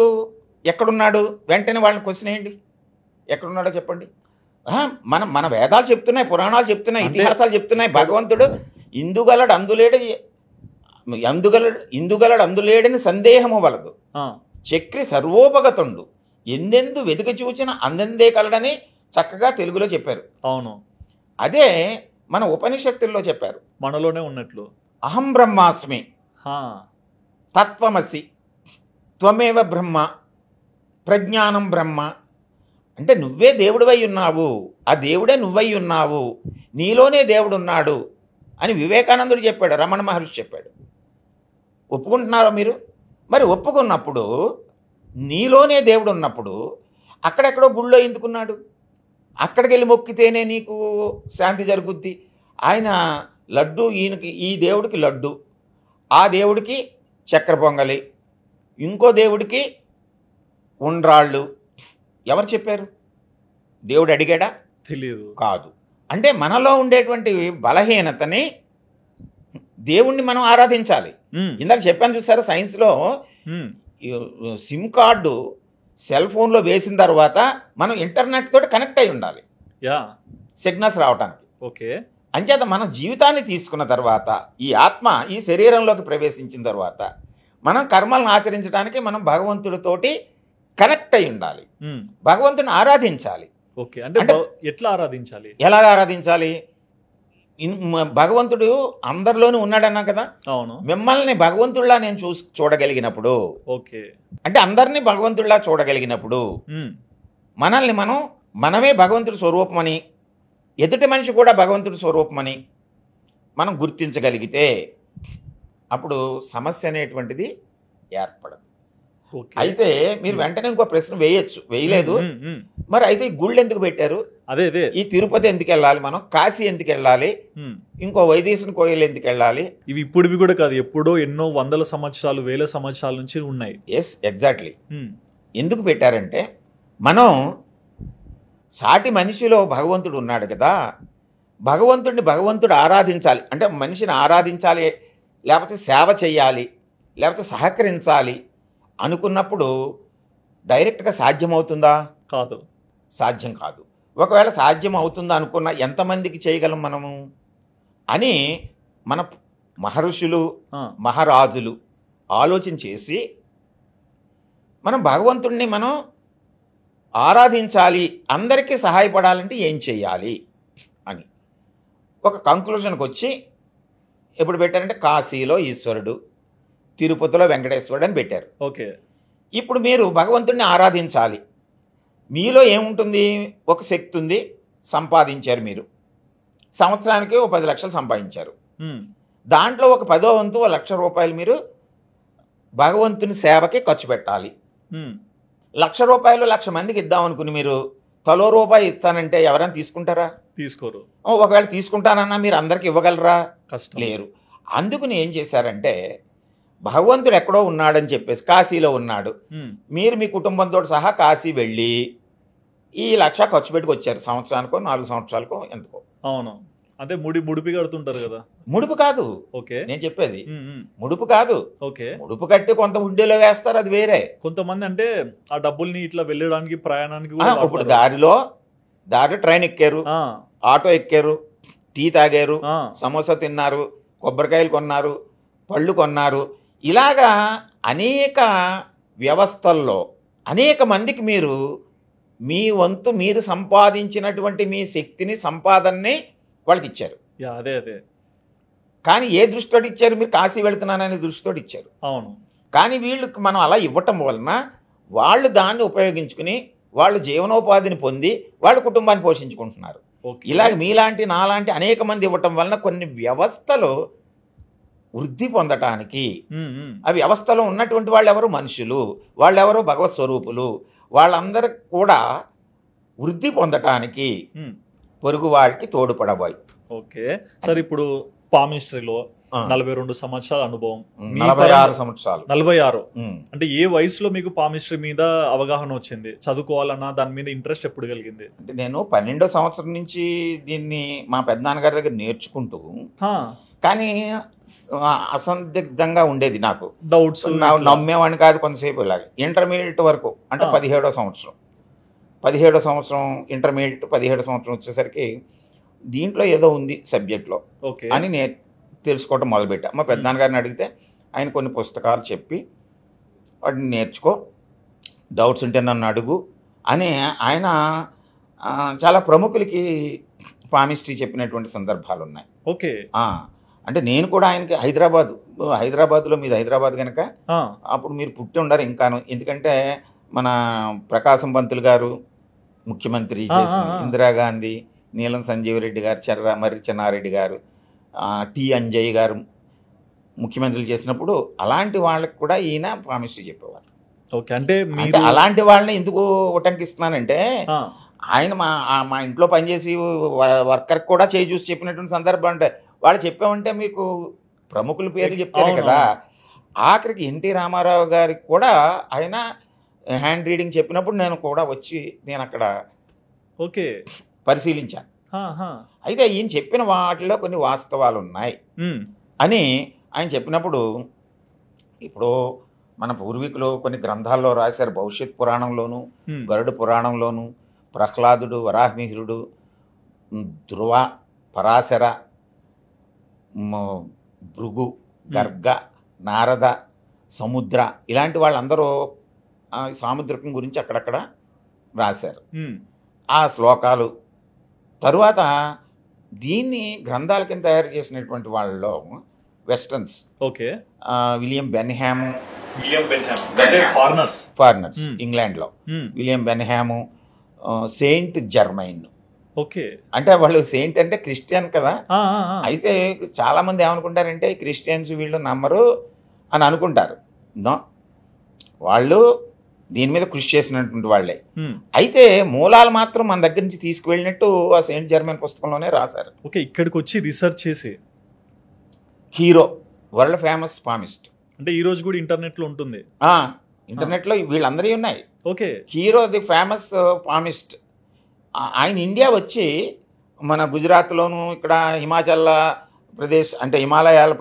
ఎక్కడున్నాడు? వెంటనే వాళ్ళని క్వశ్చన్ వేయండి, ఎక్కడున్నాడో చెప్పండి. మన వేదాలు చెప్తున్నాయి, పురాణాలు చెప్తున్నాయి, ఇతిహాసాలు చెప్తున్నాయి. భగవంతుడు ఇందుగలడు అందులేడని సందేహము వలదు, చక్రి సర్వోపగతుండు, ఎందెందు వెతుక చూచిన అందందే కలడని చక్కగా తెలుగులో చెప్పారు. అవును. అదే మన ఉపనిషత్తుల్లో చెప్పారు, మనలోనే ఉన్నట్లు. అహం బ్రహ్మాస్మి, తత్వమసి, త్వమేవ బ్రహ్మ ప్రజ్ఞానం బ్రహ్మ. అంటే నువ్వే దేవుడివై ఉన్నావు, ఆ దేవుడే నువ్వై ఉన్నావు, నీలోనే దేవుడు ఉన్నాడు అని వివేకానందుడు చెప్పాడు, రమణ మహర్షి చెప్పాడు. ఒప్పుకుంటున్నారా మీరు? మరి ఒప్పుకున్నప్పుడు నీలోనే దేవుడు ఉన్నప్పుడు అక్కడెక్కడో గుళ్ళో ఎందుకున్నాడు? అక్కడికి వెళ్ళి మొక్కితేనే నీకు శాంతి జరుగుద్ది. ఆయన లడ్డు, ఈయనకి ఈ దేవుడికి లడ్డు, ఆ దేవుడికి చక్కెర పొంగలి, ఇంకో దేవుడికి ఉండ్రాళ్ళు. ఎవరు చెప్పారు? దేవుడు అడిగాడా? తెలియదు. కాదు. అంటే మనలో ఉండేటువంటి బలహీనతని దేవుణ్ణి మనం ఆరాధించాలి. ఇందాక చెప్పాను చూసారా, సైన్స్లో సిమ్ కార్డు సెల్ ఫోన్లో వేసిన తర్వాత మనం ఇంటర్నెట్ తోటి కనెక్ట్ అయి ఉండాలి, సిగ్నల్స్ రావడానికి. ఓకే. అంచేత మన జీవితాన్ని తీసుకున్న తర్వాత ఈ ఆత్మ ఈ శరీరంలోకి ప్రవేశించిన తర్వాత మనం కర్మలను ఆచరించడానికి మనం భగవంతుడితోటి కనెక్ట్ అయి ఉండాలి, భగవంతుని ఆరాధించాలి. ఓకే. అంటే ఎట్లా ఆరాధించాలి? ఎలా ఆరాధించాలి? భగవంతుడు అందరిలోనూ ఉన్నాడన్నా కదా. అవును. మిమ్మల్ని భగవంతుడిలా నేను చూడగలిగినప్పుడు, ఓకే, అంటే అందరినీ భగవంతుడిలా చూడగలిగినప్పుడు మనల్ని మనమే భగవంతుడి స్వరూపమని, ఎదుటి మనిషి కూడా భగవంతుడి స్వరూపమని మనం గుర్తించగలిగితే అప్పుడు సమస్య అనేటువంటిది ఏర్పడదు. అయితే మీరు వెంటనే ఇంకో ప్రశ్న వేయచ్చు, వేయలేదు మరి అయితే ఈ గుళ్ళు ఎందుకు పెట్టారు? అదే ఈ తిరుపతి ఎందుకు వెళ్ళాలి, మనం కాశీ ఎందుకు వెళ్ళాలి, ఇంకో వైదేశం కోయిల్ ఎందుకు వెళ్ళాలి? ఇవి ఇప్పుడువి కూడా కాదు, ఎప్పుడో ఎన్నో వందల సంవత్సరాలు వేల సంవత్సరాల నుంచి ఉన్నాయి. Yes, exactly. ఎందుకు పెట్టారంటే మనం సాటి మనిషిలో భగవంతుడు ఉన్నాడు కదా, భగవంతుడు ఆరాధించాలి. అంటే మనిషిని ఆరాధించాలి, లేకపోతే సేవ చేయాలి, లేకపోతే సహకరించాలి అనుకున్నప్పుడు డైరెక్ట్గా సాధ్యమవుతుందా? కాదు, సాధ్యం కాదు. ఒకవేళ సాధ్యం అవుతుందా అనుకున్నా ఎంతమందికి చేయగలం మనము అని మన మహర్షులు మహారాజులు ఆలోచన చేసి మనం భగవంతుడిని మనం ఆరాధించాలి, అందరికీ సహాయపడాలంటే ఏం చేయాలి అని ఒక కంక్లూజన్కి వచ్చి ఎప్పుడు పెట్టారంటే కాశీలో ఈశ్వరుడు, తిరుపతిలో వెంకటేశ్వరుడు అని పెట్టారు. ఓకే. ఇప్పుడు మీరు భగవంతుడిని ఆరాధించాలి, మీలో ఏముంటుంది? ఒక శక్తి ఉంది, సంపాదించారు మీరు, సంవత్సరానికి ఒక 10 లక్షలు సంపాదించారు. దాంట్లో ఒక 10వ వంతు ₹1,00,000 మీరు భగవంతుని సేవకి ఖర్చు పెట్టాలి. ₹1,00,000 1,00,000 మందికి ఇద్దాం అనుకుని మీరు తలో రూపాయి ఇస్తానంటే ఎవరైనా తీసుకుంటారా? తీసుకోరు. ఒకవేళ తీసుకుంటానన్నా మీరు అందరికి ఇవ్వగలరా? కష్టం. లేరు. అందుకని ఏం చేశారంటే భగవంతుడు ఎక్కడో ఉన్నాడని చెప్పేసి కాశీలో ఉన్నాడు, మీరు మీ కుటుంబంతో సహా కాశీ వెళ్ళి ఈ 1,00,000 ఖర్చు పెట్టుకు వచ్చారు, సంవత్సరానికో 4 సంవత్సరాలకో ఎంతకో. అవును. అంటే ముడిపి కడుతుంటారు కదా. ముడుపు కాదు. ఓకే. నేను చెప్పేది ముడుపు కాదు. ఓకే. ముడుపు కట్టి కొంత హుండీలో వేస్తారు, అది వేరే. కొంతమంది అంటే ఆ డబ్బుల్ని ఇట్లా వెళ్ళడానికి ప్రయాణానికి ఇప్పుడు దారిలో ట్రైన్ ఎక్కారు, ఆటో ఎక్కారు, టీ తాగారు, సమోసా తిన్నారు, కొబ్బరికాయలు కొన్నారు, పళ్ళు కొన్నారు, ఇలాగా అనేక వ్యవస్థల్లో అనేక మందికి మీరు మీ వంతు మీరు సంపాదించినటువంటి మీ శక్తిని సంపాదనని వాళ్ళకి ఇచ్చారు. అదే అదే. కానీ ఏ దృష్టితో ఇచ్చారు? మీరు కాశీ వెళుతున్నాననే దృష్టితో ఇచ్చారు. అవును. కానీ వీళ్ళకి మనం అలా ఇవ్వటం వలన వాళ్ళు దాన్ని ఉపయోగించుకుని వాళ్ళు జీవనోపాధిని పొంది వాళ్ళ కుటుంబాన్ని పోషించుకుంటున్నారు. ఇలాగ మీలాంటి నాలాంటి అనేక మంది ఇవ్వటం వలన కొన్ని వ్యవస్థలు వృద్ధి పొందటానికి, ఆ వ్యవస్థలో ఉన్నటువంటి వాళ్ళు ఎవరు? మనుషులు, వాళ్ళెవరు? భగవత్ స్వరూపులు, వాళ్ళందరూ కూడా వృద్ధి పొందటానికి పొరుగు వాడికి తోడ్పడబోయి. ఓకే సార్, ఇప్పుడు పామిస్ట్రీలో 42 సంవత్సరాల అనుభవం, 46 సంవత్సరాలు. 46 అంటే ఏ వయసులో మీకు పామిస్ట్రీ మీద అవగాహన వచ్చింది? చదువుకోవాలన్నా దాని మీద ఇంట్రెస్ట్ ఎప్పుడు కలిగింది? అంటే నేను 12వ సంవత్సరం నుంచి దీన్ని మా పెద్దనాన్నగారి దగ్గర నేర్చుకుంటూ, కానీ అసందిగ్ధంగా ఉండేది, నాకు డౌట్స్, నమ్మేవాడిని కాదు కొంతసేపు. ఇలాగ ఇంటర్మీడియట్ వరకు, అంటే 17వ సంవత్సరం ఇంటర్మీడియట్ 17వ సంవత్సరం వచ్చేసరికి దీంట్లో ఏదో ఉంది సబ్జెక్ట్లో అని నేను తెలుసుకోవటం మొదలుపెట్టా. మా పెద్దనాన్నగారిని అడిగితే ఆయన కొన్ని పుస్తకాలు చెప్పి వాటిని నేర్చుకో, డౌట్స్ ఉంటే నన్ను అడుగు అని ఆయన చాలా ప్రముఖులకి పామిస్ట్రీ చెప్పినటువంటి సందర్భాలు ఉన్నాయి. ఓకే. అంటే నేను కూడా ఆయనకి హైదరాబాద్లో, మీది హైదరాబాద్ కనుక అప్పుడు మీరు పుట్టి ఉండరు ఇంకాను, ఎందుకంటే మన ప్రకాశం పంతులు గారు ముఖ్యమంత్రి చేసిన, ఇందిరాగాంధీ, నీలం సంజీవరెడ్డి గారు, మర్రి చెన్నారెడ్డి గారు, టి అంజయ్ గారు ముఖ్యమంత్రులు చేసినప్పుడు అలాంటి వాళ్ళకి కూడా ఈయన ప్రామిస్ చెప్పేవారు. ఓకే, అంటే అలాంటి వాళ్ళని ఎందుకు ఉటంకిస్తున్నానంటే ఆయన మా ఇంట్లో పనిచేసి వర్కర్ కూడా చేయి చూసి చెప్పినటువంటి సందర్భం అంటే వాళ్ళు చెప్పామంటే మీకు ప్రముఖుల పేర్లు చెప్తారు కదా. ఆఖరికి ఎన్టీ రామారావు గారికి కూడా ఆయన హ్యాండ్ రీడింగ్ చెప్పినప్పుడు నేను కూడా వచ్చి నేను అక్కడ ఓకే పరిశీలించాను. అయితే ఈయన చెప్పిన వాటిలో కొన్ని వాస్తవాలు ఉన్నాయి అని ఆయన చెప్పినప్పుడు, ఇప్పుడు మన పూర్వీకులు కొన్ని గ్రంథాల్లో రాశారు. భవిష్యత్ పురాణంలోను, గరుడ పురాణంలోను ప్రహ్లాదుడు, వరాహమిహిరుడు, ధ్రువ, పరాశర, భృగు, గర్గ, నారద, సముద్ర ఇలాంటి వాళ్ళందరూ సాముద్రికం గురించి అక్కడక్కడ రాశారు ఆ శ్లోకాలు. తరువాత దీన్ని గ్రంథాల కింద తయారు చేసినటువంటి వాళ్ళలో westerns, okay, William Benham, foreigners ఇంగ్లాండ్లో విలియం బెన్హాము, సెయింట్ జర్మైన్. ఓకే, అంటే వాళ్ళు సెయింట్ అంటే క్రిస్టియన్ కదా. అయితే చాలా మంది ఏమనుకుంటారంటే క్రిస్టియన్స్ వీళ్ళు నమ్మరు అని అనుకుంటారు. నో, వాళ్ళు దీని మీద కృషి చేసినటువంటి వాళ్ళే. అయితే మూలాలు మాత్రం మన దగ్గర నుంచి తీసుకువెళ్ళినట్టు ఆ సెయింట్ జర్మైన్ పుస్తకంలోనే రాశారు. ఓకే, ఇక్కడికి వచ్చి రీసెర్చ్ చేసి హీరో, వరల్డ్ ఫేమస్ పామిస్ట్, అంటే ఈ రోజు కూడా ఇంటర్నెట్ లో ఉంటుంది. ఇంటర్నెట్ లో వీళ్ళందరూ ఉన్నాయి. Okay, hero the famous palmist. ఆయన ఇండియా వచ్చి మన గుజరాత్లోను, ఇక్కడ హిమాచల్ ప్రదేశ్ అంటే హిమాలయాల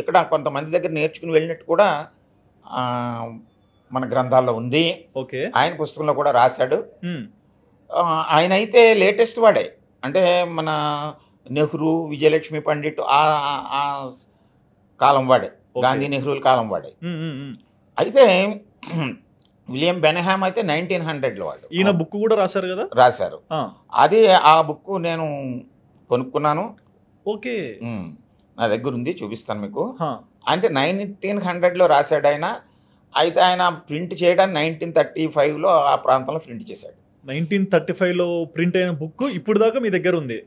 ఇక్కడ కొంతమంది దగ్గర నేర్చుకుని వెళ్ళినట్టు కూడా మన గ్రంథాల్లో ఉంది. ఓకే, ఆయన పుస్తకంలో కూడా రాశాడు. ఆయన అయితే లేటెస్ట్ వాడే, అంటే మన నెహ్రూ, విజయలక్ష్మి పండిట్ ఆ కాలం వాడే, గాంధీ నెహ్రూల కాలం వాడే. అయితే విలియం బెన్హామ్ అయితే 1900లో వాడు. ఈయన బుక్ కూడా రాశారు కదా. రాశారు. అది ఆ బుక్ నేను కొనుక్కున్నాను. ఓకే, నా దగ్గర ఉంది, చూపిస్తాను మీకు. అంటే 1900లో రాశాడు ఆయన. అయితే ఆయన ప్రింట్ చేయడానికి 1935లో ఆ ప్రాంతంలో ప్రింట్ చేశాడు. 1935లో ప్రింట్ అయిన బుక్ ఇప్పుడు దాకా మీ దగ్గర ఉంది.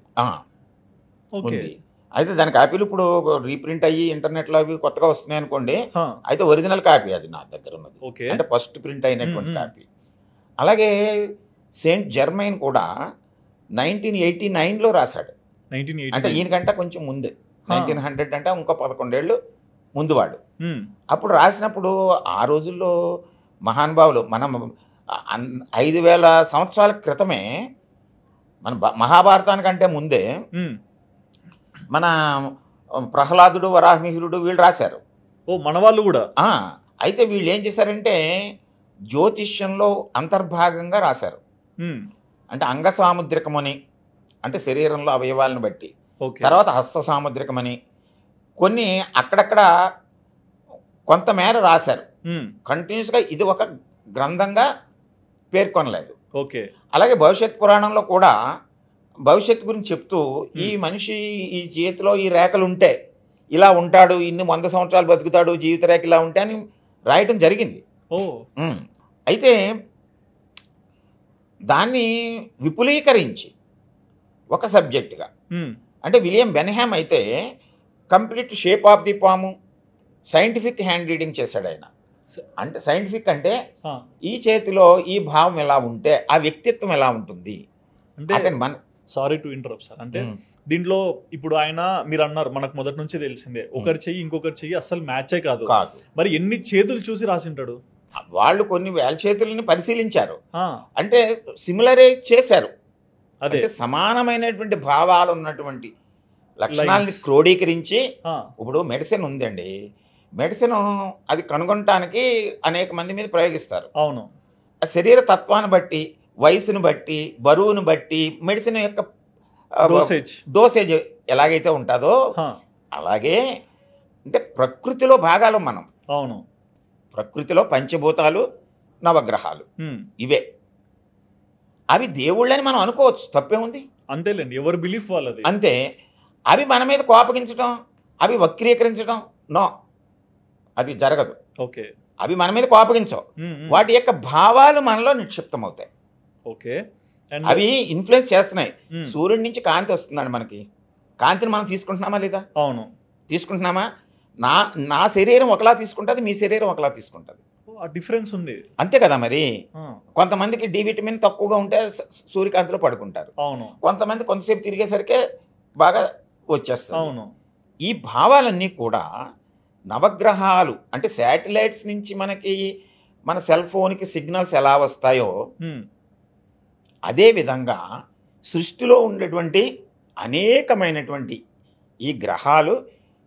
ఉంది. అయితే దాని కాపీలు ఇప్పుడు రీప్రింట్ అయ్యి ఇంటర్నెట్లో అవి కొత్తగా వస్తున్నాయి అనుకోండి. అయితే ఒరిజినల్ కాపీ అది నా దగ్గర ఉన్నది, అంటే ఫస్ట్ ప్రింట్ అయినటువంటి కాపీ. అలాగే సెయింట్ జర్మైన్ కూడా 1989లో రాశాడు. అంటే ఈయనకంటే కొంచెం ముందే, 1900 అంటే ఇంకో 11 ఏళ్ళు ముందు వాడు. అప్పుడు రాసినప్పుడు ఆ రోజుల్లో మహానుభావులు, మనం 5000 సంవత్సరాల క్రితమే, మన మహాభారతానికంటే ముందే మన ప్రహ్లాదుడు, వరాహమిహిరుడు వీళ్ళు రాశారు. మన వాళ్ళు కూడా. అయితే వీళ్ళు ఏం చేశారంటే జ్యోతిష్యంలో అంతర్భాగంగా రాశారు. అంటే అంగ సాముద్రికమని, అంటే శరీరంలో అవయవాలను బట్టి, తర్వాత హస్త సాముద్రికమని కొన్ని అక్కడక్కడ కొంతమేర రాశారు. కంటిన్యూస్గా ఇది ఒక గ్రంథంగా పేర్కొనలేదు. ఓకే, అలాగే భవిష్యత్ పురాణంలో కూడా భవిష్యత్తు గురించి చెప్తూ ఈ మనిషి ఈ చేతిలో ఈ రేఖలు ఉంటే ఇలా ఉంటాడు, ఇన్ని 100 సంవత్సరాలు బతుకుతాడు, జీవిత రేఖ ఇలా ఉంటాయి అని రాయటం జరిగింది. అయితే దాన్ని విపులీకరించి ఒక సబ్జెక్టుగా, అంటే విలియం బెన్హామ్ అయితే కంప్లీట్ షేప్ ఆఫ్ ది పాము సైంటిఫిక్ హ్యాండ్ రీడింగ్ చేశాడు ఆయన. అంటే సైంటిఫిక్ అంటే ఈ చేతిలో ఈ భావం ఎలా ఉంటే ఆ వ్యక్తిత్వం ఎలా ఉంటుంది అంటే మన. సారీ టు ఇంటరప్ట్ సార్, అంటే దీంట్లో ఇప్పుడు ఆయన మీరు అన్నారు మనకు మొదటి నుంచి తెలిసిందే, ఒకరి చెయ్యి ఇంకొకరి చెయ్యి అసలు మ్యాచే కాదు. మరి ఎన్ని చేతులు చూసి రాసింటాడు? వాళ్ళు కొన్ని వేల చేతులని పరిశీలించారు, అంటే సిమిలరే చేశారు. అదే సమానమైనటువంటి భావాలు ఉన్నటువంటి లక్షణాలని క్రోడీకరించి. ఇప్పుడు మెడిసిన్ ఉందండి, మెడిసిన్ అది కనుగొనటానికి అనేక మంది మీద ప్రయోగిస్తారు. అవును, శరీర తత్వాన్ని బట్టి, వయసును బట్టి, బరువును బట్టి మెడిసిన్ యొక్క డోసేజ్ ఎలాగైతే ఉంటుందో అలాగే, అంటే ప్రకృతిలో భాగాలు మనం. అవును, ప్రకృతిలో పంచభూతాలు, నవగ్రహాలు ఇవే. అవి దేవుళ్ళని మనం అనుకోవచ్చు, తప్పేముంది? అంతేలేండి, ఎవరు బిలీఫ్ వాళ్ళది. అంతే. అవి మన మీద కోపగించడం, అవి వక్రీకరించడం, నో, అది జరగదు. ఓకే, అవి మన మీద కోపగించవు, వాటి యొక్క భావాలు మనలో నిక్షిప్తమవుతాయి. ఓకే, అవి ఇన్ఫ్లుయెన్స్ చేస్తున్నాయి. సూర్యుడి నుంచి కాంతి వస్తుందండి మనకి, కాంతిని మనం తీసుకుంటున్నామా లేదా? అవును, తీసుకుంటున్నామా? నా శరీరం ఒకలా తీసుకుంటుంది, మీ శరీరం ఒకలా తీసుకుంటుంది, డిఫరెన్స్ ఉంది అంతే కదా. మరి కొంతమందికి డి విటమిన్ తక్కువగా ఉంటే సూర్యకాంతిలో పడుకుంటారు, అవును, కొంతమంది కొంతసేపు తిరిగేసరికి బాగా వచ్చేస్తారు. అవును. ఈ భావాలన్నీ కూడా నవగ్రహాలు అంటే శాటిలైట్స్ నుంచి మనకి మన సెల్ ఫోన్కి సిగ్నల్స్ ఎలా వస్తాయో అదే విధంగా సృష్టిలో ఉండేటువంటి అనేకమైనటువంటి ఈ గ్రహాలు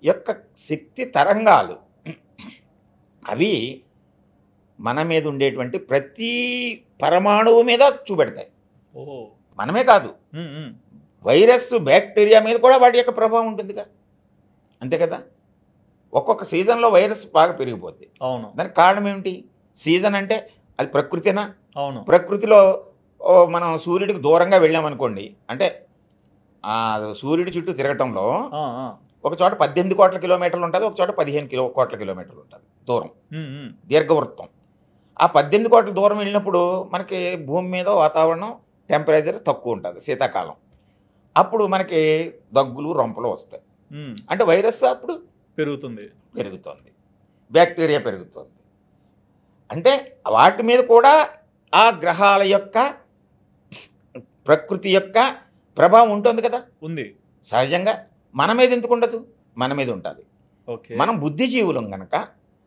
యొక్క శక్తి తరంగాలు అవి మన మీద ఉండేటువంటి ప్రతి పరమాణువు మీద చూపెడతాయి. మనమే కాదు, వైరస్ బ్యాక్టీరియా మీద కూడా వాటి యొక్క ప్రభావం ఉంటుందిగా, అంతే కదా. ఒక్కొక్క సీజన్లో వైరస్ బాగా పెరిగిపోద్ది. అవును, దానికి కారణం ఏమిటి? సీజన్ అంటే అది ప్రకృతినా? అవును. ప్రకృతిలో మనం సూర్యుడికి దూరంగా వెళ్ళామనుకోండి, అంటే సూర్యుడి చుట్టూ తిరగటంలో ఒక చోట 18 కోట్ల కిలోమీటర్లు ఉంటుంది, ఒక చోట 15 కోట్ల కిలోమీటర్లు ఉంటుంది దూరం, దీర్ఘవృత్తం. ఆ 18 కోట్ల దూరం వెళ్ళినప్పుడు మనకి భూమి మీద వాతావరణం టెంపరేచర్ తక్కువ ఉంటుంది శీతాకాలం, అప్పుడు మనకి దగ్గులు రొంపలు వస్తాయి. అంటే వైరస్ అప్పుడు పెరుగుతుంది, బ్యాక్టీరియా పెరుగుతుంది. అంటే వాటి మీద కూడా ఆ గ్రహాల యొక్క ప్రకృతి యొక్క ప్రభావం ఉంటుంది కదా, ఉంది సహజంగా. మన మీద ఎందుకు ఉండదు? మన మీద ఉంటుంది. మనం బుద్ధిజీవులం కనుక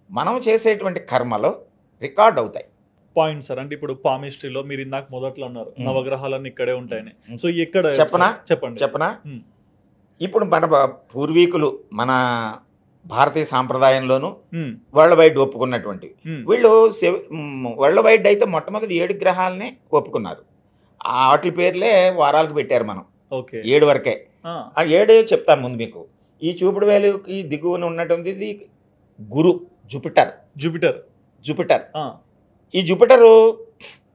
మనం చేసేటువంటి కర్మలు రికార్డ్ అవుతాయి. పాయింట్ సార్, అంటే ఇప్పుడు పామిస్ట్రీలో మీరు ఇందాక మొదట్లో అన్నారు నవగ్రహాలన్నీ ఇక్కడే ఉంటాయని, సో ఇక్కడ చెప్పనా ఇప్పుడు మన పూర్వీకులు మన భారతీయ సాంప్రదాయంలోనూ వరల్డ్ వైడ్ ఒప్పుకున్నటువంటి వీళ్ళు వరల్డ్ వైడ్ అయితే మొట్టమొదటి 7 గ్రహాలనే ఒప్పుకున్నారు. వాటి పేర్లే వారాలకు పెట్టారు మనం, 7 వరకే. ఆ 7 చెప్తాను ముందు మీకు. ఈ చూపుడు వేలుకి దిగువన ఉన్నటువంటిది గురు, జూపిటర్. ఈ జూపిటరు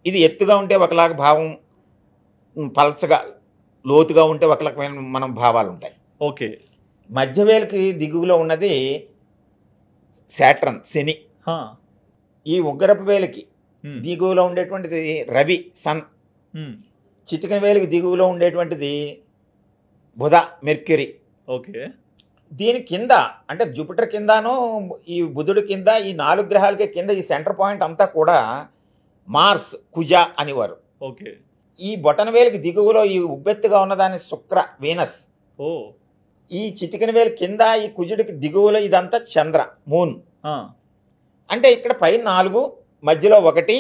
ఇది ఎత్తుగా ఉంటే ఒకలాగా భావం, పల్చగా లోతుగా ఉంటే ఒక రకమైన మనం భావాలు ఉంటాయి. ఓకే. మధ్యవేలికి దిగువలో ఉన్నది శాట్రన్, శని. ఈ ఉగ్గరపు వేలికి దిగువలో ఉండేటువంటిది రవి, సన్. చిటికన వేలికి దిగువలో ఉండేటువంటిది బుధ, మెర్క్యూరీ. ఓకే. దీని కింద అంటే జూపిటర్ కిందను ఈ బుధుడి కింద ఈ 4 గ్రహాలకి కింద ఈ సెంటర్ పాయింట్ అంతా కూడా మార్స్, కుజ అనేవారు. ఓకే. ఈ బొటన వేలికి దిగువలో ఈ ఉబ్బెత్తుగా ఉన్నదాన్ని శుక్ర, వీనస్. ఈ చిటికన వేలు కింద ఈ కుజుడికి దిగువలో ఇదంతా చంద్ర, మూన్. అంటే ఇక్కడ పైన 4, మధ్యలో 1,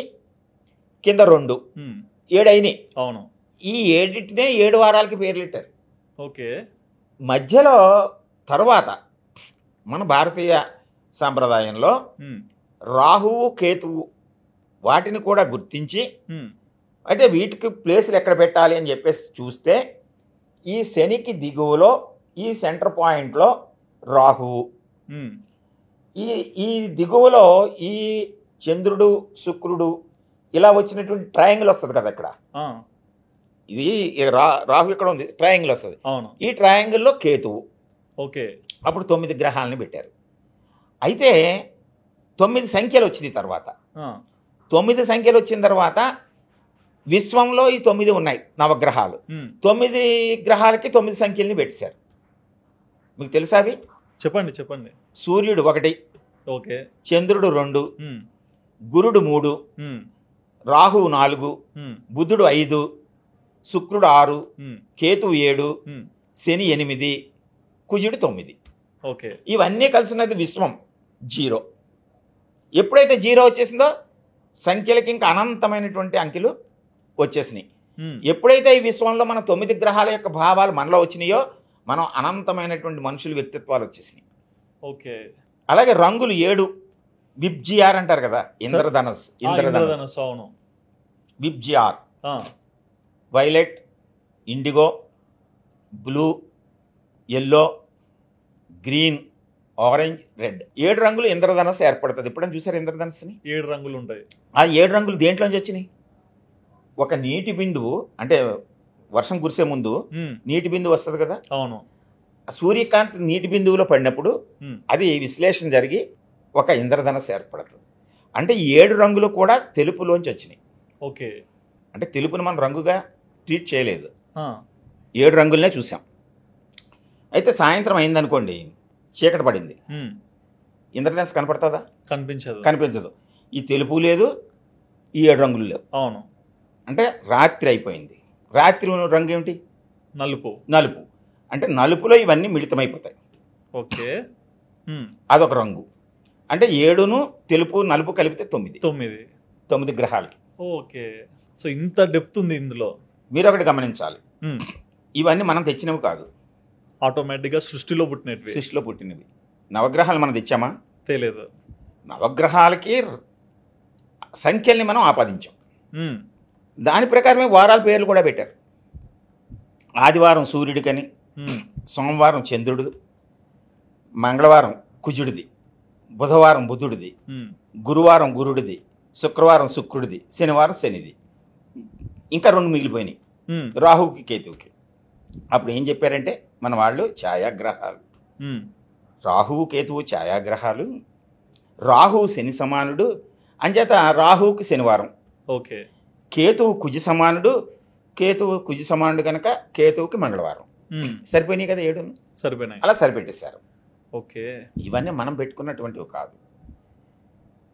కింద 2, 7 అయినాయి. అవును. ఈ 7టినే 7 వారాలకి పేర్లు పెట్టారు. ఓకే. మధ్యలో తరువాత మన భారతీయ సాంప్రదాయంలో రాహువు, కేతువు వాటిని కూడా గుర్తించి అయితే వీటికి ప్లేసులు ఎక్కడ పెట్టాలి అని చెప్పేసి చూస్తే ఈ శనికి దిగువలో ఈ సెంటర్ పాయింట్లో రాహువు, ఈ దిగువలో ఈ చంద్రుడు, శుక్రుడు ఇలా వచ్చినటువంటి ట్రయాంగిల్ వస్తుంది కదా ఇక్కడ. ఇది రాహు ఇక్కడ ఉంది, ట్రయాంగిల్ వస్తుంది. ఈ ట్రయాంగిల్లో కేతువు. ఓకే. అప్పుడు 9 గ్రహాలని పెట్టారు. అయితే 9 సంఖ్యలు వచ్చింది తర్వాత. 9 సంఖ్యలు వచ్చిన తర్వాత విశ్వంలో ఈ 9 ఉన్నాయి నవగ్రహాలు. 9 గ్రహాలకి 9 సంఖ్యల్ని పెట్టారు. మీకు తెలుసా అవి? చెప్పండి. సూర్యుడు 1, ఓకే, చంద్రుడు 2, గురుడు 3, రాహువు 4, బుధుడు 5, శుక్రుడు 6, కేతువు 7, శని 8, కుజుడు 9. ఓకే. ఇవన్నీ కలిసి ఉన్నది విశ్వం 0. ఎప్పుడైతే 0 వచ్చేసిందో సంఖ్యలకి ఇంకా అనంతమైనటువంటి అంకెలు వచ్చేసినాయి. ఎప్పుడైతే ఈ విశ్వంలో మన 9 గ్రహాల యొక్క భావాలు మనలో వచ్చినాయో మనం అనంతమైనటువంటి మనుషుల వ్యక్తిత్వాలు వచ్చేసినాయి. ఓకే. అలాగే రంగులు 7 విబ్జిఆర్ అంటారు కదా, ఇంద్రధనస్. అవును. VIBGYOR violet, IndiGo, blue, yellow, green, orange, red. 7 రంగులు ఇంద్రధనస్సు ఏర్పడుతుంది. ఎప్పుడైనా చూసారు ఇంద్రధనస్సుని? 7 రంగులు ఉంటాయి. ఆ 7 రంగులు దేంట్లోంచి వచ్చినాయి? ఒక నీటి బిందువు, అంటే వర్షం కురిసే ముందు నీటి బిందువు వస్తుంది కదా. అవును. సూర్యకాంతి నీటి బిందువులో పడినప్పుడు అది విశ్లేషణ జరిగి ఒక ఇంద్రధనస్సు ఏర్పడుతుంది. అంటే 7 రంగులు కూడా తెలుపులోంచి వచ్చినాయి. ఓకే. అంటే తెలుపుని మనం రంగుగా ట్రీట్ చేయలేదు, ఆ, 7 రంగులనే చూసాం. అయితే సాయంత్రం అయిందనుకోండి, చీకటి పడింది, ఉమ్, ఇంద్రధనుస్సు కనపడుతుందా? కనిపించదు. కనిపించదు. ఈ తెలుపు లేదు, ఈ 7 రంగులు లేవు. అవును. అంటే రాత్రి అయిపోయింది. రాత్రి రంగు ఏమిటి? నలుపు. నలుపు. అంటే నలుపులో ఇవన్నీ మిళితమైపోతాయి. ఓకే. అదొక రంగు. అంటే 7ను తెలుపు నలుపు కలిపితే 9 గ్రహాలు. ఓకే. సో ఇంత డెప్త్ ఉంది ఇందులో. మీరు ఒకటి గమనించాలి, ఇవన్నీ మనం తెచ్చినవి కాదు, ఆటోమేటిక్గా సృష్టిలో పుట్టినవి. సృష్టిలో పుట్టినవి. నవగ్రహాలు మనం తెచ్చామా? తెలియదు. నవగ్రహాలకి సంఖ్యల్ని మనం ఆపాదించాం. ఉమ్, దాని ప్రకారమే వారాల పేర్లు కూడా పెట్టారు. ఆదివారం సూర్యుడికని, ఉమ్, సోమవారం చంద్రుడు, మంగళవారం కుజుడిది, బుధవారం బుధుడిది, ఉమ్, గురువారం గురుడిది, శుక్రవారం శుక్రుడిది, శనివారం శనిది. ఇంకా 2 మిగిలిపోయినాయి, ఉమ్, రాహువుకి కేతువుకి. అప్పుడు ఏం చెప్పారంటే మన వాళ్ళు ఛాయాగ్రహాలు. ఉమ్, రాహువు కేతువు ఛాయాగ్రహాలు. రాహువు శని సమానుడు, అంచేత రాహువుకి శనివారం. ఓకే. కేతువు కుజ సమానుడు, కేతువు కుజ సమానుడు కనుక కేతువుకి మంగళవారం. ఉమ్, సరిపోయినాయి కదా 7. సరిపోయినాయి. అలా సరిపెట్టేశారు. ఓకే. ఇవన్నీ మనం పెట్టుకున్నటువంటివి కాదు.